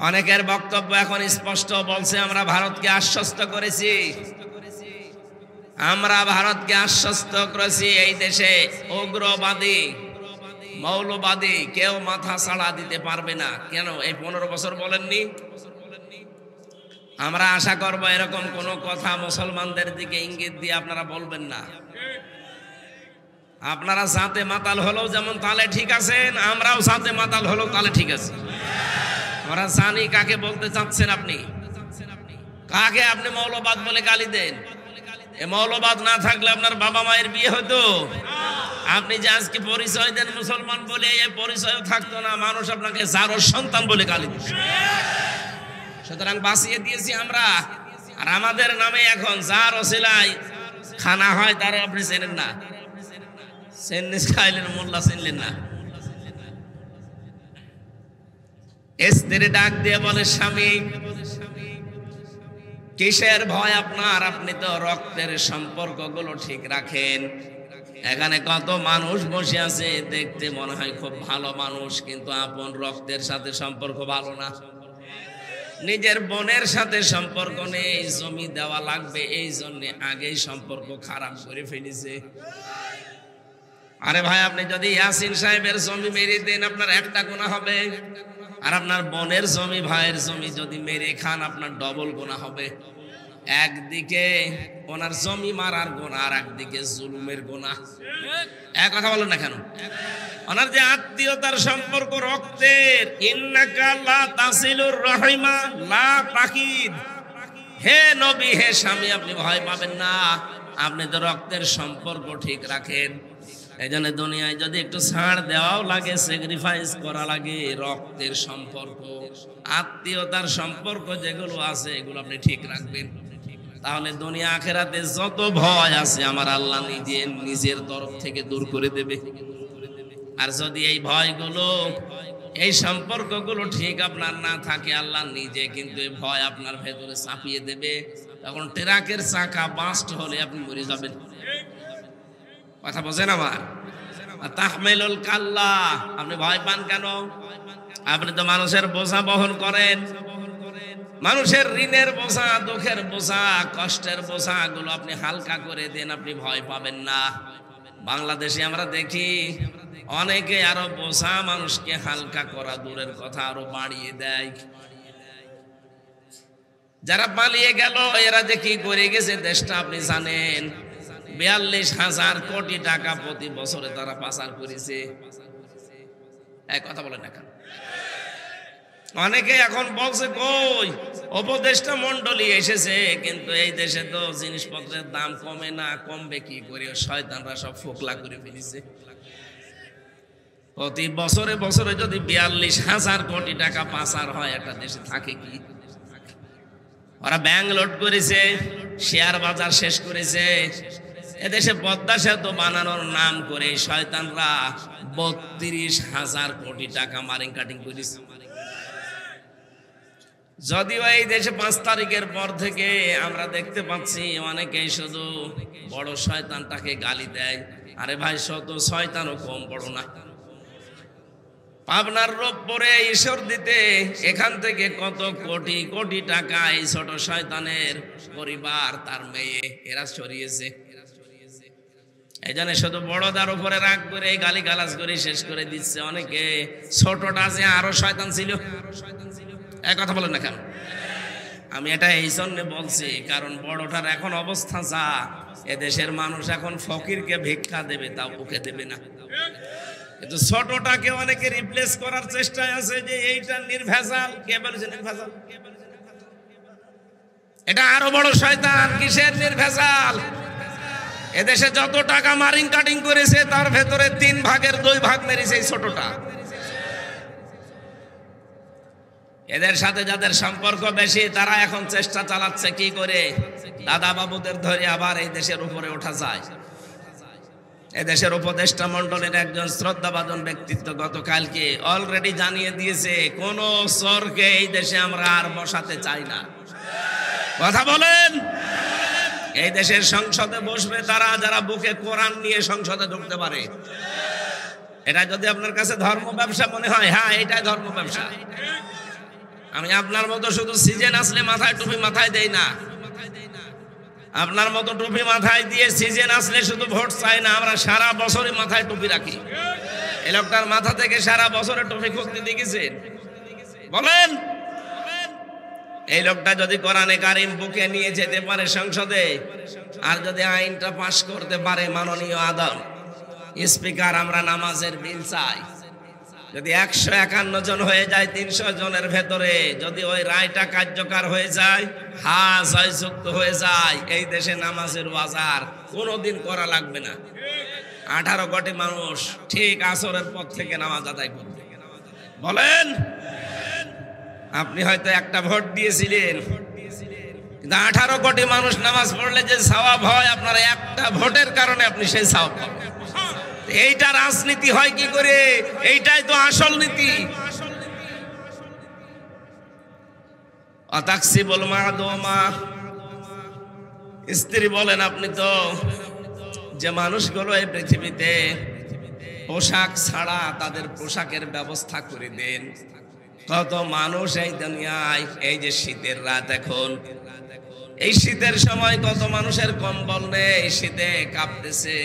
অনেকের বক্তব্য এখন স্পষ্ট বলছে আমরা ভারতকে আশ্বস্ত করেছি, আমরা ভারতকে আশ্বস্ত করেছি এই দেশে উগ্রবাদী মৌলবাদী কেউ মাথা ছাড়া দিতে পারবে না। কেন এই 15 বছর বলেননি? আমরা আশা করব এরকম কোন কথা মুসলমানদের দিকে ইঙ্গিত দিয়ে আপনারা বলবেন না। আপনারা সাথে মাতাল হলেও যেমন তালে ঠিক আছেন, আমরাও সাথে মাতাল হলেও তালে ঠিক আছে। আমরা জানি কাকে বলতে চাচ্ছেন আপনি, কাকে আপনি মৌলবাদ বলে গালি দেন। এই মৌলবাদ না থাকলে আপনার বাবা মায়ের বিয়ে হতো। আপনি যে আজকে পরিচয় দেন মুসলমান বলে, এই পরিচয় থাকতো না, মানুষ আপনাকে জারোর সন্তান বলে গালি দিত। সুতরাং বাঁচিয়ে দিয়েছি আমরা। আর আমাদের নামে এখন যার ওসিলায় খানা হয় তারা আপনি চেনেন না, চেন্নিস খাইলেন মোল্লা চিনলেন না। স্ত্রী ডাক দিয়ে বলে স্বামী কিসের ভয় আপনার? আপনি তো রক্তের সম্পর্কগুলো ঠিক রাখেন। এখানে কত মানুষ বসে আছে, দেখতে মনে হয় খুব ভালো মানুষ, কিন্তু আপন রক্তের সাথে সম্পর্ক ভালো না। নিজের বোনের সাথে সম্পর্ক নেই, জমি দেওয়া লাগবে এই জন্য আগেই সম্পর্ক খারাপ করে ফেলেছে। আরে ভাই আপনি যদি ইয়াসিন সাহেবের জমি মেরে দেন আপনার একটা গুনাহ হবে, আর আপনার বোনের জমি ভাইয়ের জমি যদি মেরে খান আপনার ডবল গুনাহ হবে। একদিকে ওনার জমি মারার গুনাহ আর একদিকে জুলুমের গুনাহ। এক কথা বলেন না কেন? ওনার যে আত্মীয়তার সম্পর্ক রক্তের, ইন্নাকা লা তাসিলুর রাহিমা লা তাকিদ। হে নবী হে স্বামী আপনি ভয় পাবেন না, আপনি তো রক্তের সম্পর্ক ঠিক রাখেন। এই জন্য দুনিয়ায় যদি একটু ছাড় দেওয়াও লাগে, স্যাক্রিফাইস করা লাগে, রক্তের সম্পর্ক, আত্মীয়তার সম্পর্ক যেগুলো আছে এগুলো আপনি ঠিক রাখবেন, তাহলে দুনিয়া আখেরাতে যত ভয় আছে আমার আল্লাহ নিজের তরফ থেকে দূর করে দেবে। আর যদি এই ভয়গুলো, এই সম্পর্কগুলো ঠিক আপনার না থাকে, আল্লাহ নিজে কিন্তু এই ভয় আপনার ভেতরে চাপিয়ে দেবে। তখন ট্রাকের চাকা বাস্ট হলে আপনি মরে যাবেন। কথা বোঝেন আমার? তাহমিলুল কাল্লা, আপনি ভয় পান কেন? আপনি তো মানুষের বোঝা বহন করেন, মানুষের ঋণের বোঝা, দুঃখের বোঝা, কষ্টের বোঝা গুলো আপনি হালকা করে দেন, আপনি ভয় পাবেন না। বাংলাদেশে আমরা দেখি অনেকে আরো বোঝা মানুষকে হালকা করা দূরের কথা আরো বাড়িয়ে দেয়। যারা পালিয়ে গেল এরা যে কি করে গেছে দেশটা আপনি জানেন। 42,000 কোটি টাকা প্রতি বছরে তারা পাচার করেছে। এক কথা বলেন না কেন? অনেকে এখন বলছে কই উপদেষ্টা মন্ডলী এসেছে, কিন্তু এই দেশে তো জিনিসপত্রের দাম কমে না, কমবে কি করে? শয়তানরা সব ফোকলা করে ফেলেছে। প্রতি বছরে বছরে যদি 42,000 কোটি টাকা পাচার হয়, একটা দেশে থাকে কি? ওরা ব্যাংক লোড করেছে, শেয়ার বাজার শেষ করেছে। এদেশে পদ্মা সেতু বানানোর নাম করে শয়তানরা 32,000 কোটি টাকা মারিং কাটিং করেছে। যদিও এই দেশে 5 তারিখের পর থেকে আমরা দেখতে পাচ্ছি অনেকেই শুধু বড় শয়তানটাকে গালি দেয়। আরে ভাই, শত শয়তানও কম বড় না। পাবনার রূপপুরে ঈশ্বর দিতে এখান থেকে কত কোটি কোটি টাকা এই ছোট শয়তানের পরিবার, তার মেয়ে, এরা সরিয়েছে। এই জন্য শুধু বড়দার উপরে রাগ করে গালি গালাজ করে শেষ করে দিচ্ছে। অনেকে ছোটটা যে আরো শয়তান ছিল। এক কথা বলেন না কেন? আমি এটা এই জন্য বলছি কারণ বড়টার এখন অবস্থা যা, এদেশের মানুষ এখন ফকিরকে ভিক্ষা দেবে, তাও ওকে দেবে না। কিন্তু ছোটটাকে অনেকে রিপ্লেস করার চেষ্টায় আছে যে এইটা নির্ভেজাল। কে বলেছে নির্ভেজাল? এটা আরো বড় শয়তান। কিসের নির্ভেজাল? এদেশে যত টাকা মারিং কাটিং করেছে তার ভেতরে 3 ভাগের 2 ভাগ মেরেছে এই ছোটটা। এদের সাথে যাদের সম্পর্ক বেশি তারা এখন চেষ্টা চালাচ্ছে কি করে দাদা বাবুদের ধরে আবার এই দেশের উপরে ওঠা যায়। এদেশের উপদেষ্টা মন্ডলের একজন শ্রদ্ধাভাজন ব্যক্তিত্ব গতকালকে অলরেডি জানিয়ে দিয়েছে, কোন চোরকে এই দেশে আমরা আর বসাতে চাই না। কথা বলেন? এই দেশের সংসদে বসবে তারা যারা বুকে কোরআন নিয়ে সংসদে ঢুকতে পারে। এটা যদি আপনার কাছে ধর্ম ব্যবসা মনে হয়, হ্যাঁ এটাই ধর্ম ব্যবসা। আমি আপনার মতো শুধু সিজন আসলে মাথায় টুপি মাথায় দেই না। আপনার মতো টুপি মাথায় দিয়ে সিজন আসলে শুধু ভোট চাই না, আমরা সারা বছরই মাথায় টুপি রাখি। এই লোকটার মাথা থেকে সারা বছরে টুপি খুঁজতে দেখেছেন? বলেন। এই লোকটা যদি কোরআনে কারিম বুকে নিয়ে যেতে পারে সংসদে, আর যদি আইনটা পাশ করতে পারে, মাননীয় আদালত স্পিকার, আমরা নামাজের বিল চাই। যদি 151 জন হয়ে যায় 300 জনের ভেতরে, যদি ওই রায়টা কার্যকর হয়ে যায়, জয়যুক্ত হয়ে যায়, এই দেশে নামাজের বাজার কোনোদিন করা লাগবে না। 18 কোটি মানুষ ঠিক আসরের পর থেকে নামাজ আদায় করবে। বলেন। আপনি হয়তো একটা ভোট দিয়েছিলেন, কিন্তু 18 কোটি মানুষ নামাজ পড়লে যে সওয়াব হয়, আপনার একটা ভোটের কারণে আপনি সেই সওয়াব পাবেন। এইটা রাজনীতি হয় কি করে? এইটাই তো আসল নীতি। অতাকসিবুল মাদুমা, স্ত্রী বলেন, আপনি তো যে মানুষগুলো এই পৃথিবীতে পোশাক ছাড়া তাদের পোশাকের ব্যবস্থা করে দেন। কত মানুষ এই দুনিয়ায়, এই যে শীতের রাত, এখন এই শীতের সময় কত মানুষের কম্বল নেই, শীতে কাঁপতেছে।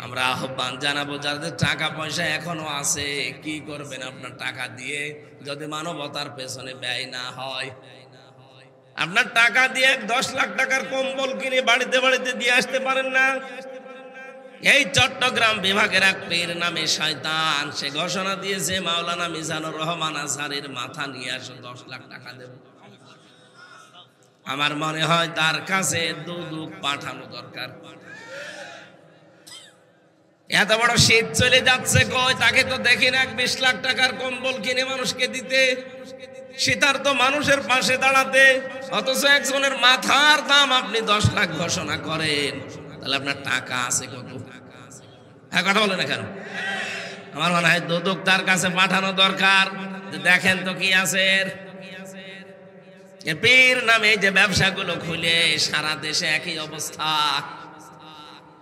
আমরা আহ্বান জানাবো, যাদের টাকা পয়সা এখনো আছে, কি করবেন আপনার টাকা দিয়ে যদি মানবতার পেছনে ব্যয় না হয়? আপনার টাকা দিয়ে 10 লাখ টাকার কম্বল কিনে বাড়িতে বাড়িতে দিয়ে আসতে পারেন না? এই চট্টগ্রাম বিভাগের এক পীর নামে শয়তান, সে ঘোষণা দিয়েছে মাওলানা মিজানুর রহমান আজহারের মাথা নিয়ে আসো, 10 লাখ টাকা দেব। আমার মনে হয় তার কাছে দুদক পাঠানো দরকার। এত বড় শীত চলে যাচ্ছে, কই তাকে তো দেখি না 20 লাখ টাকার কম্বল কিনে মানুষকে দিতে, শীতার্ত মানুষের পাশে দাঁড়াতে, অথচ একজনের মাথার দাম আপনি 10 লাখ ঘোষণা করেন। তাহলে আপনার টাকা আছে কত? হ্যাঁ, কথা বলে না কেন? আমার মনে হয় দুদক তার কাছে পাঠানো দরকার, দেখেন তো কি আছে। পীর নামে যে ব্যবসাগুলো খুলে সারা দেশে একই অবস্থা,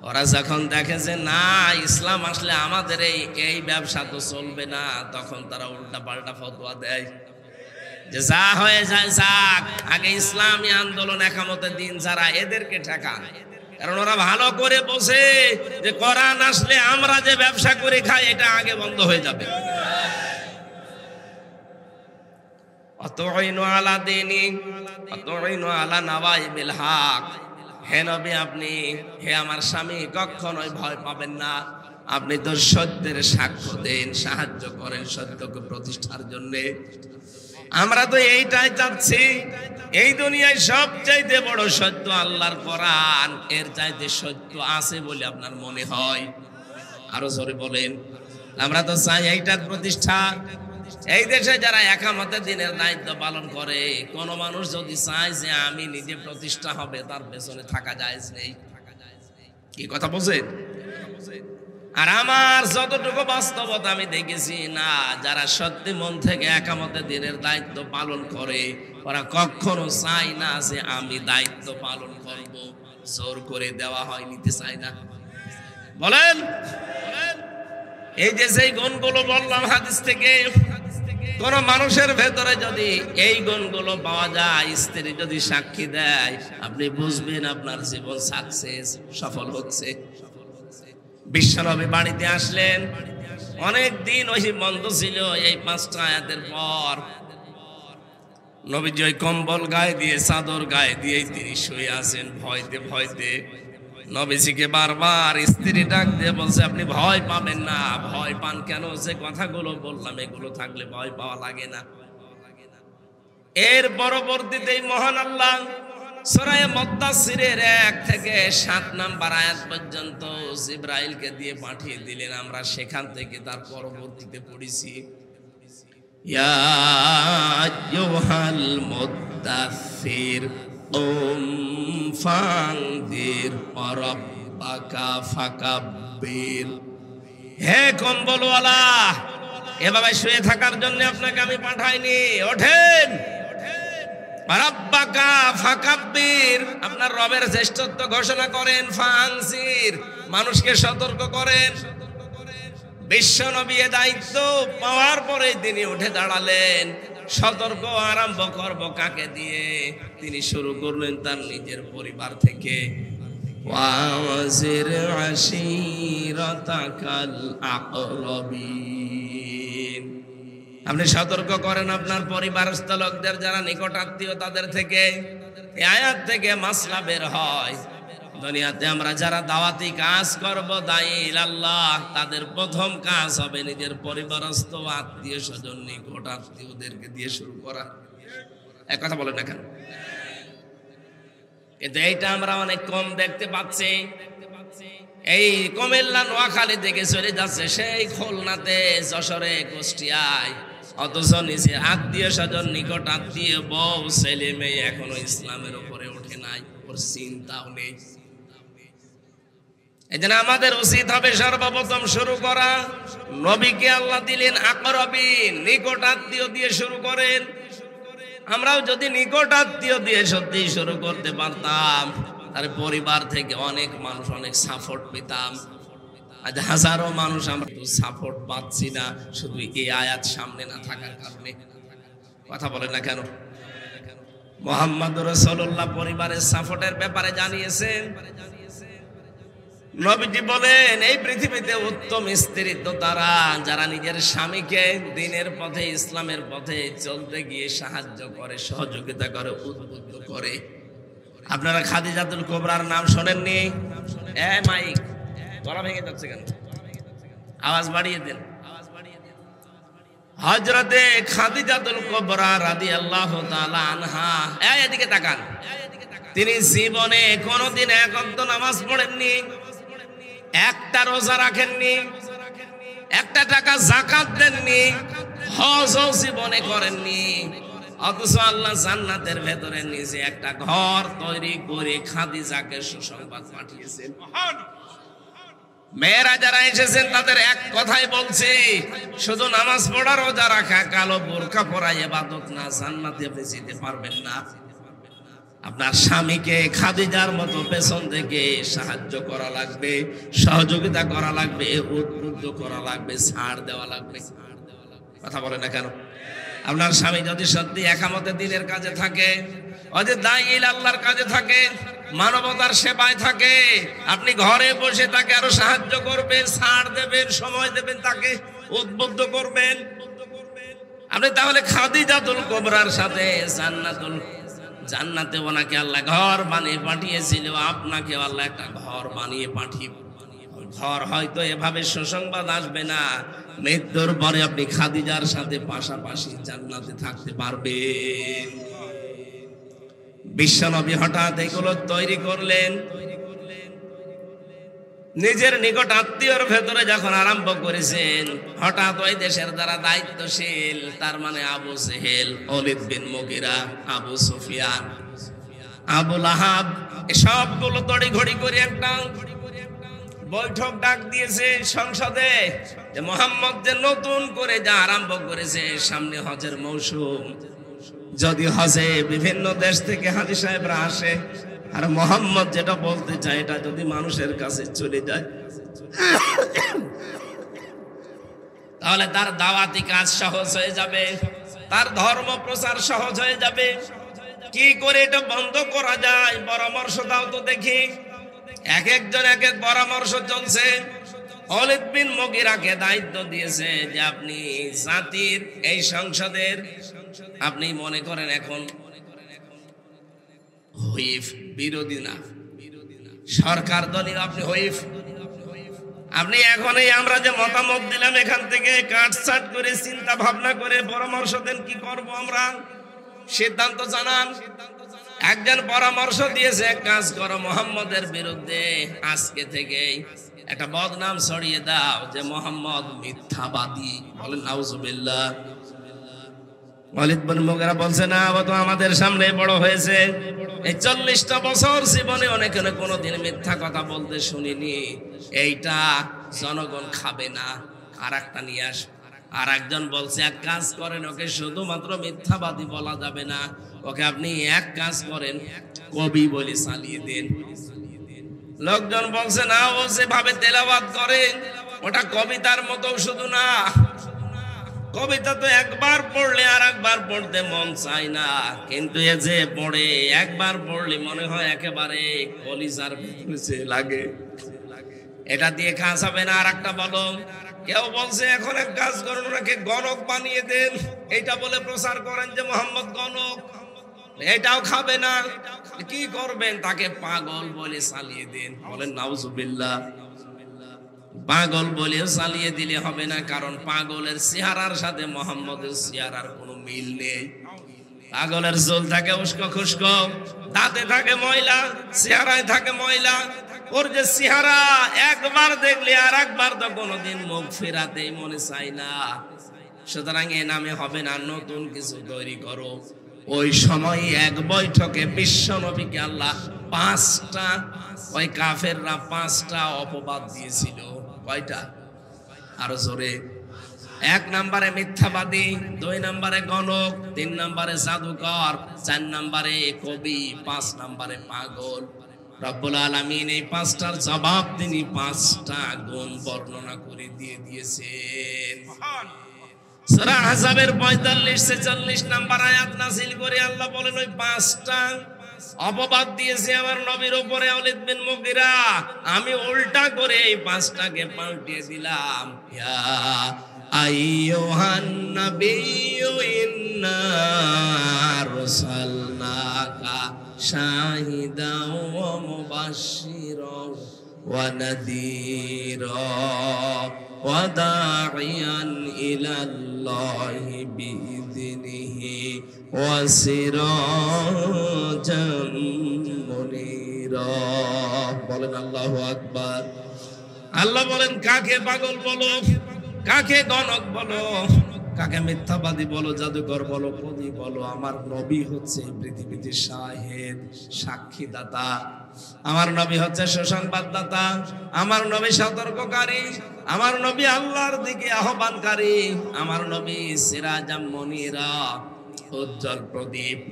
ওরা যখন দেখে যে না ইসলাম আসলে আমাদের এই ব্যবসা তো চলবে না, তখন তারা উল্টা পাল্টা ফতোয়া দেয় যে যা হয়ে যায় যাক, আগে ইসলামী আন্দোলন একামতের দিন যারা এদেরকে ঠেকান। কারণ ওরা ভালো করে বোঝে যে কোরআন আসলে আমরা যে ব্যবসা করে খাই এটা আগে বন্ধ হয়ে যাবে। অতঈনু আলা দীনি অতঈনু আলা নাওয়াইবিল হক। হে নবী, আপনি, হে আমার স্বামী, কখনোই ভয় পাবেন না। আপনি তো সত্যের সাক্ষ্য দেন, সাহায্য করেন সত্যকে প্রতিষ্ঠার জন্য। আমরা তো এইটাই চাচ্ছি। এই দুনিয়ায় সবচাইতে বড় সত্য আল্লাহর কোরআন, এর চাইতে সত্য আছে বলে আপনার মনে হয়? আরো জোরে বলেন। আমরা তো চাই এইটার প্রতিষ্ঠা। এই দেশে যারা একামতের দিনের দায়িত্ব পালন করে, কোন মানুষ যদি চায় যে আমি নিজে প্রতিষ্ঠা হবে, তার পেছনে থাকা জায়েজ নেই। কি কথা বলছেন? আর আমার যতটুকু বাস্তবতা আমি দেখেছি, না যারা সত্যি মন থেকে একামতের দিনের দায়িত্ব পালন করে, ওরা কখনো চায় না যে আমি দায়িত্ব পালন করব। জোর করে দেওয়া হয়, নিতে চায় না। বলেন, এই যে সেই গুণগুলো বললাম হাদিস থেকে, কোন মানুষের ভেতরে যদি এই গুণগুলো পাওয়া যায়, স্ত্রী যদি সাক্ষী দেয়, আপনি বুঝবেন আপনার জীবন সাকসেস, সফল হচ্ছে। বিশ্বনবী বাড়িতে আসলেন, অনেক দিন ওই বন্ধ ছিল। এই 5টা আয়াতের পর নবীজি ওই কম্বল গায়ে দিয়ে, চাদর গায়ে দিয়ে তিনি শুয়ে আছেন ভয়তে ভয়তে। নবীজিকে বারবার স্ত্রী ডাক দিয়ে বলছে, আপনি ভয় পাবেন না। ভয় পান কেন? যে কথাগুলো বললাম এগুলো থাকলে ভয় পাওয়া লাগে না। এর পরবর্তীতে মহান আল্লাহ সূরা মুদ্দাসসিরের 1 থেকে 7 নম্বর আয়াত পর্যন্ত জিবরাইলকে দিয়ে পাঠিয়ে দিলেন। আমরা সেখান থেকে তার পরবর্তীতে পড়েছি, ইয়া আইয়ুহাল মুদ্দাসসির কুম ফানদির রাব্বাকা ফাকাব্বির। হে কম্বলওয়ালা, এভাবে শুয়ে থাকার জন্য আপনাকে আমি পাঠাইনি। ওঠেন, রাব্বাকা ফাকাব্বির, আপনার রবের শ্রেষ্ঠত্ব ঘোষণা করেন। ফানজির, মানুষকে সতর্ক করেন। বিশ্ব নবী দায়িত্ব পাওয়ার পরে তিনি উঠে দাঁড়ালেন। সতর্ক আরম্ভ করব কাকে দিয়ে? তিনি শুরু করলেন তার নিজের পরিবার থেকে। ওয়াজির আশিরাতাকাল আকরাবিন, আপনি সতর্ক করেন আপনার পরিবারস্থ লোকদের, যারা নিকট আত্মীয়, তাদের থেকে। এই আয়াত থেকে মাসলা বের হয়, দুনিয়াতে আমরা যারা দাওয়াতি কাজ করব, দায়ী ইলাল্লাহ, তাদের প্রথম কাজ হবে নিজের পরিবারস্থ আত্মীয় স্বজন, নিকট আত্মীয়দেরকে দিয়ে শুরু করা। এক কথা বলেন না কেন? কিন্তু এইটা আমরা অনেক কম দেখতে পাচ্ছি। এই কুমিল্লা নোয়াখালী থেকে চলে যাচ্ছে সেই খুলনাতে, যশোরে, কুষ্টিয়ায়, অথচ নিজে আত্মীয় স্বজন, নিকট আত্মীয়, বউ, ছেলে মেয়ে এখনো ইসলামের উপরে ওঠে নাই, ওর চিন্তাও নেই। এই জন্য আমাদের উচিত হবে সর্বপ্রথম শুরু করা। নবীকে আল্লাহ দিলেন আকরাবিন, নিকট আত্মীয় দিয়ে শুরু করেন। আমরাও যদি নিকট আত্মীয় দিয়ে সত্যি শুরু করতে পারতাম, তার পরিবার থেকে অনেক মানুষ অনেক সাপোর্ট পেতাম। আজ হাজারো মানুষ আমরা সাপোর্ট পাচ্ছি না, শুধু এই আয়াত সামনে না থাকার কারণে। কথা বলে না কেন? মুহাম্মদ রাসূলুল্লাহ পরিবারের সাপোর্টের ব্যাপারে জানিয়েছেন। নবীজি বলেন, এই পৃথিবীতে উত্তম স্ত্রী তো তারা যারা নিজের স্বামীকে দিনের পথে, ইসলামের পথে চলতে গিয়ে সাহায্য করে, সহযোগিতা করে, উদ্বুদ্ধ করে। আপনারা খাদিজাতুল কুবরার নাম শোনেননি? মাইক গলা ভেঙে যাচ্ছে কেন? আওয়াজ বাড়িয়ে দেন। হযরতে খাদিজাতুল কুবরা রাদিয়াল্লাহু তাআলা আনহা, এদিকে তাকান। তিনি জীবনে কোনোদিন এক ওয়াক্ত নামাজ পড়েননি। একটা রোজা রাখেননি, একটা টাকা যাকাত দেননি, হজও জীবনে করেননি, অথচ আল্লাহ জান্নাতের ভেতরে নিজে একটা ঘর তৈরি করে খাদিজাকে সুসংবাদ পাঠিয়েছেন। মেয়েরা যারা এসেছেন তাদের এক কথাই বলছে, শুধু নামাজ পড়া রোজা রাখা কালো বোরকা পরা ইবাদত না, জান্নাতে আপনি যেতে পারবেন না। আপনার স্বামীকে খাদিজার মতো পেছন থেকে সাহায্য করা লাগবে, সহযোগিতা করা লাগবে, উদ্বুদ্ধ করা লাগবে, ছাড় দেওয়া লাগবে। কথা বলে না কেন? আপনার স্বামী যদি সত্যি একামতে দিনের কাজে থাকে, অযে দায়িল আল্লাহর কাজে থাকে, মানবতার সেবায় থাকে, আপনি ঘরে বসে তাকে আরো সাহায্য করবেন, ছাড় দেবেন, সময় দেবেন, তাকে উদ্বুদ্ধ করবেন। আপনি তাহলে খাদিজাতুল কুবরার সাথে জান্নাতে ওনাকে আল্লাহ ঘর বানিয়ে পাঠিয়েছিল, আপনাকে আল্লাহ একটা ঘর বানিয়ে পাঠিয়ে, ঘর হয়তো এভাবে সুসংবাদ আসবে না, মৃত্যুর পরে আপনি খাদিজার সাথে পাশাপাশি জান্নাতে থাকতে পারবেন। বিশ্বনবী হঠাৎ এগুলো তৈরি করলেন, নিজের নিকট আত্মীয়র ভেতরে যখন আরম্ভ করেছেন, হঠাৎ ওই দেশের যারা দায়িত্বশীল, তার মানে আবু জেহেল, ওলীদ বিন মুগীরা, আবু সুফিয়ান, আবু লাহাব, সবগুলো তড়িঘড়ি করে একটা বৈঠক ডাক দিয়েছে সংসদে, যে মুহাম্মদ যে নতুন করে যা আরম্ভ করেছে, সামনে হজের মৌসুম, যদি হজে বিভিন্ন দেশ থেকে হাজী সাহেবরা আসে, আর মুহাম্মদ যেটা বলতে চায় এটা যদি মানুষের কাছে চলে যায়, তাহলে তার দাওয়াতি কাজ সহজ হয়ে যাবে, তার ধর্ম প্রচার সহজ হয়ে যাবে। কি করে এটা বন্ধ করা যায়, পরামর্শ দাও তো দেখি। এক একজন এক এক পরামর্শ চলছে। ওলীদ বিন মুগীরাকে দায়িত্ব দিয়েছে যে আপনি জাতির এই সংসদের, আপনি মনে করেন এখন হুইপ, বিরোধী না, সরকার দলীয় আপনি হুইপ, আপনি এখন এই আমরা যে মতামত দিলাম এখান থেকে কাটছাট করে চিন্তা ভাবনা করে পরামর্শ দেন, কি করব আমরা, সিদ্ধান্ত জানান। একজন পরামর্শ দিয়েছে, এক কাজ করো, মুহাম্মদের বিরুদ্ধে আজকে থেকে একটা বদনাম ছড়িয়ে দাও যে মুহাম্মদ মিথ্যাবাদী। বলেন নাউজুবিল্লাহ। ওলীদ বিন মুগীরা বলছে, না, ও তো আমাদের সামনে বড় হয়েছে, এই 40টা বছর জীবনে অনেক কোনোদিন মিথ্যা কথা বলতে শুনিনি, এইটা জনগণ খাবে না, আর একটা নিয়ে আস। আর একজন বলছে, এক কাজ করেন, ওকে শুধুমাত্র মিথ্যাবাদী বলা যাবে না, ওকে আপনি এক কাজ করেন, কবি বলে চালিয়ে দেন। লোকজন বলছে, না, ও যেভাবে তেলাওয়াত করে ওটা কবিতার মতো শুধু না, কবিতা তো একবার পড়লে আর একবার পড়তে মন চায় না, কিন্তু এ যে পড়ে একবার পড়লে মনে হয় একেবারে কলিজার ভিতরে লাগে, এটা দিয়ে কাজ হবে না। আর একটা বলো, কেউ বলছে এখন এক কাজ করুন, ওনাকে গণক বানিয়ে দেন, এইটা বলে প্রচার করেন যে মুহাম্মদ গণক, এটাও খাবে না। কি করবেন, তাকে পাগল বলে চালিয়ে দেন। বলেন নাউজুবিল্লাহ। পাগল বলে চালিয়ে দিলে হবে না, কারণ পাগলের চেহারার সাথে মুহাম্মদের চেহারার কোনো মিল নেই। পাগলের চুল থাকে উস্কো খুস্কো, দাঁতে থাকে ময়লা, চেহারায় থাকে ময়লা, ওর যে চেহারা একবার দেখলে আর একবার তো কোনোদিন মুখ ফেরাতেই মনে চায় না। সুতরাং এ নামে হবে না, নতুন কিছু তৈরি করো। ওই সময় এক বৈঠকে বিশ্ব নবীকে আল্লাহ 5টা, ওই কাফেররা 5টা অপবাদ দিয়েছিল। কয়টা? আরো জোরে। 1 নম্বরে মিথ্যাবাদী, 2 নম্বরে গণক, 3 নম্বরে জাদুকর, 4 নম্বরে কবি, 5 নম্বরে পাগল। রব্বুল আলামিন এই 5টার জবাব তিনি 5টা গুণ বর্ণনা করে দিয়েছেন। সূরা আহজাবের 45-46 নম্বর আয়াত নাযিল করে আল্লাহ বলেন, ওই 5টা অপবাদ দিয়েছে আমার নবীর উপরে ওলীদ বিন মুগীরা, আমি উল্টা করে এই 5টাকে পাল্টিয়ে দিলাম। ইয়া আইয়ুহান নাবিয়্যু ইন্না আরসালনাকা শাহিদাও ওয়া মুবাশশিরাও ওয়া নাযীরা ওয়া দাঈয়ান ইলাল্লাহি বিইذনিহি ওয়া সিরাজাম মুনীরা। বলেন আল্লাহু আকবার। আল্লাহ বলেন কাকে পাগল বলো, কাকে গণক বলো, কাকে মিথ্যাবাদী বলো, জাদুকর বলো, কবি বলো, আমার নবী হচ্ছে পৃথিবীতে শাহেদ, সাক্ষীদাতা। আমার নবী হচ্ছে সুসংবাদদাতা, আমার নবী সতর্ককারী, আমার নবী আল্লাহর দিকে আহ্বানকারী, আমার নবী সিরাজাম মুনিরা, উজ্জ্বল প্রদীপ।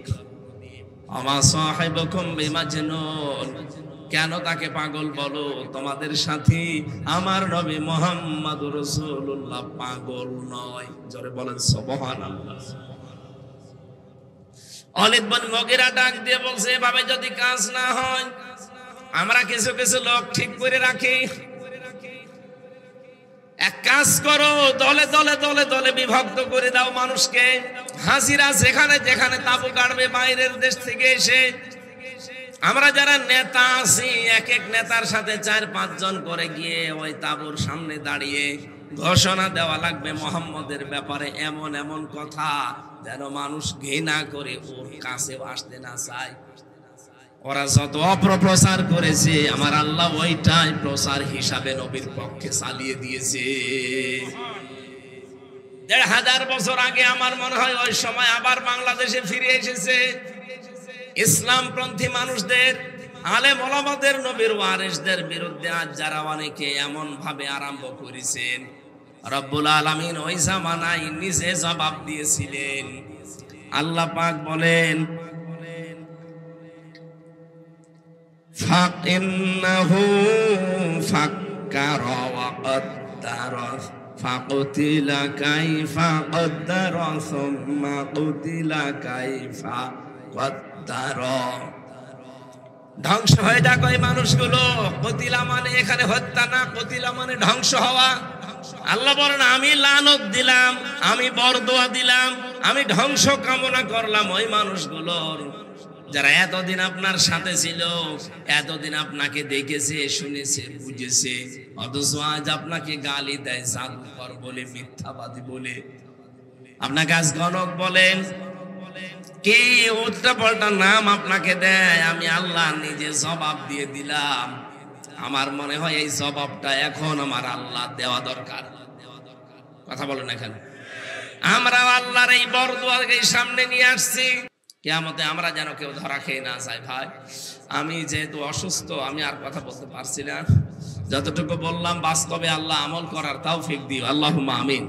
আমা সাহিবুকুম বিমাজনুন, কেন তাকে পাগল বলো? তোমাদের সাথী আমার নবী মুহাম্মদুর রাসূলুল্লাহ পাগল নয়। জোরে বলেন সুবহানাল্লাহ। ওয়ালিদ বিন মুগীরা ডাক দিয়ে বলছে, এভাবে যদি কাজ না হয়, আমরা কিছু কিছু লোক ঠিক করে রাখি। এক কাজ করো, দলে দলে দলে দলে বিভক্ত করে দাও মানুষকে। হাজিরা যেখানে যেখানে তাবু গাড়বে বাইরের দেশ থেকে এসে, আমরা যারা নেতা আছি এক এক নেতার সাথে 4-5 জন করে গিয়ে ওই তাবুর সামনে দাঁড়িয়ে ঘোষণা দেওয়া লাগবে মুহাম্মদের ব্যাপারে এমন এমন কথা যেন মানুষ ঘৃণা করে ওর কাছে আসতে না চায়। ওরা যত অপপ্রচার করেছে আমার আল্লাহ ওইটাই প্রচার হিসাবে নবীর পক্ষে চালিয়ে দিয়েছে। 1500 বছর আগে আমার মনে হয় ওই সময় আবার বাংলাদেশে ফিরে এসেছে ইসলামপন্থী মানুষদের, আলেম ওলামাদের, নবীর ওয়ারিসদের বিরুদ্ধে আজ যারা অনেকে এমন ভাবে আরম্ভ করেছেন, রব্বুল আলামিন ওই জামানায় নিজে জবাব দিয়েছিলেন। আল্লাহ পাক বলেন, ফাকিন্নাহু ফাক্কারা ওয়া কদ্দারা ফাকুতিলা কাইফা কদ্দারা সুম্মা কুতিলা কাইফা কদ্দারা। ধ্বংস হয়ে যাক ওই মানুষগুলো। কতিলা মানে এখানে হত্যা না, কতিলা মানে ধ্বংস হওয়া। আল্লাহ বলেন আমি লানত দিলাম, আমি বরদোয়া দিলাম, আমি ধ্বংস কামনা করলাম ওই মানুষগুলোর যারা এতদিন আপনার সাথে ছিল, এতদিন আপনাকে দেখেছে, শুনেছে, বুঝেছে, অথচ আজ আপনাকে গালি দেয় জাদুকর বলে, মিথ্যাবাদী বলে, আপনাকে আজ গণক বলেন, কে উল্টা পাল্টা নাম আপনাকে দেয়। আমি আল্লাহ নিজে জবাব দিয়ে দিলাম। আমার মনে হয় এই জবাবটা এখন আমার আল্লাহ দেওয়া দরকার। কথা বলেন এখানে আমরা আল্লাহর এই বরদোয়াকে সামনে নিয়ে আসছি, কিয়ামতে আমরা যেন কেউ ধরা খেয়ে না যায়। ভাই আমি যেহেতু অসুস্থ, আমি আর কথা বলতে পারছি না, যতটুকু বললাম বাস্তবে আল্লাহ আমল করার তৌফিক দিও, আল্লাহুম্মা আমিন।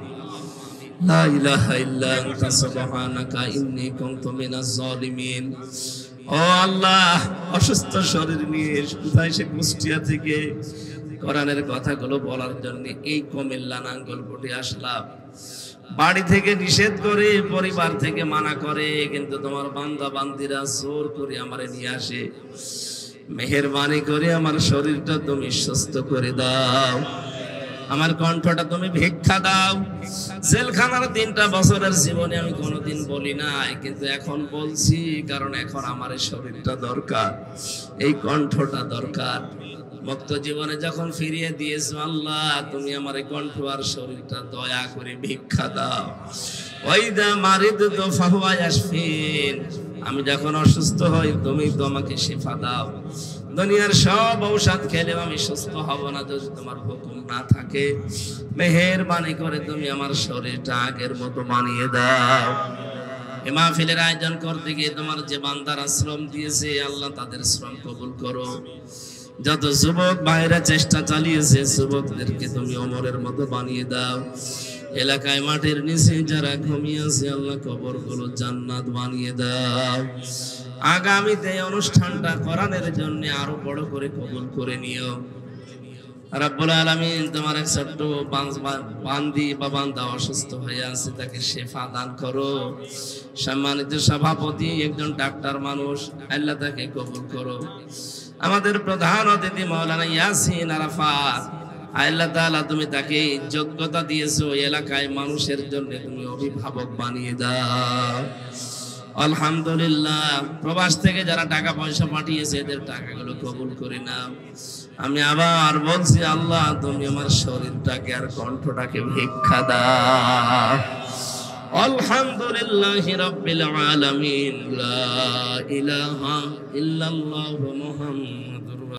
লা ইলাহা ইল্লা আনতা সুবহানাকা ইন্নী কুনতু মিনাজ জালিমিন। ও আল্লাহ, অসুস্থ শরীর নিয়ে কোথায় সে কুষ্টিয়া থেকে কোরআনের কথাগুলো বলার জন্য এই কুমিল্লা নাঙ্গলকোটে আসলাম। বাড়ি থেকে নিষেধ করে, পরিবার থেকে মানা করে, কিন্তু তোমার বান্দা বান্দিরা জোর করে আমারে নিয়ে আসে। মেহেরবানি করে আমার শরীরটা তুমি সুস্থ করে দাও, আমার কণ্ঠটা তুমি ভিক্ষা দাও। জেলখানার 3টা বছরের জীবনে আমি কোনোদিন বলি নাই, কিন্তু এখন বলছি, কারণ এখন আমার এই শরীরটা দরকার, এই কণ্ঠটা দরকার। মুক্ত জীবনে যখন ফিরিয়ে দিয়েছো আল্লাহ, তুমি আমার এই কণ্ঠ আর শরীরটা দয়া করে ভিক্ষা দাও। ওয়াইদা মারিদতু ফাহুয়া ইয়াশফিন, আমি যখন অসুস্থ হই তুমি তো আমাকে শিফা দাও। দুনিয়ার সব ঔষধ খেলেও আমি সুস্থ হব না যদি তোমার হুকুম না থাকে। মেহেরবানি করে তুমি আমার শরীরটা আগের মতো বানিয়ে দাও। এই মাহফিলের আয়োজন করতে গিয়ে তোমার যে বান্দারা শ্রম দিয়েছে আল্লাহ, তাদের শ্রম কবুল করো। যত যুবক ভাইরা চেষ্টা চালিয়েছে, যুবকদেরকে তুমি ওমরের মতো বানিয়ে দাও। এলাকায় মাটির নিচে যারা ঘুমিয়ে আছে আল্লাহ, কবরগুলো জান্নাত বানিয়ে দাও। আগামীতে অনুষ্ঠানটা কোরআনের জন্য আরো বড় করে কবুল করে নিও রব্বুল আলামিন। তোমার এক ছোট্ট বান্দি বা বান্দা অসুস্থ হয়ে আছে, তাকে শেফা দান করো। সম্মানিত সভাপতি একজন ডাক্তার মানুষ, আল্লাহ তাকে কবুল করো। আমাদের প্রধান অতিথি মাওলানা ইয়াসিন আরাফাত, আল্লাহ তাআলা তুমি তাকে যোগ্যতা দিয়েছো, এলাকায় মানুষের জন্য তুমি অভিভাবক বানিয়ে দাও। আলহামদুলিল্লাহ, প্রবাস থেকে যারা টাকা পয়সা পাঠিয়েছে এদের টাকাগুলো কবুল করে নাও। আমি আবার বলছি আল্লাহ, তুমি আমার শরীরটাকে আর কণ্ঠটাকে ভিক্ষা দাও। আলহামদুলিল্লাহি রাব্বিল আলামিন, লা ইলাহা ইল্লাল্লাহু মুহাম্মাদুর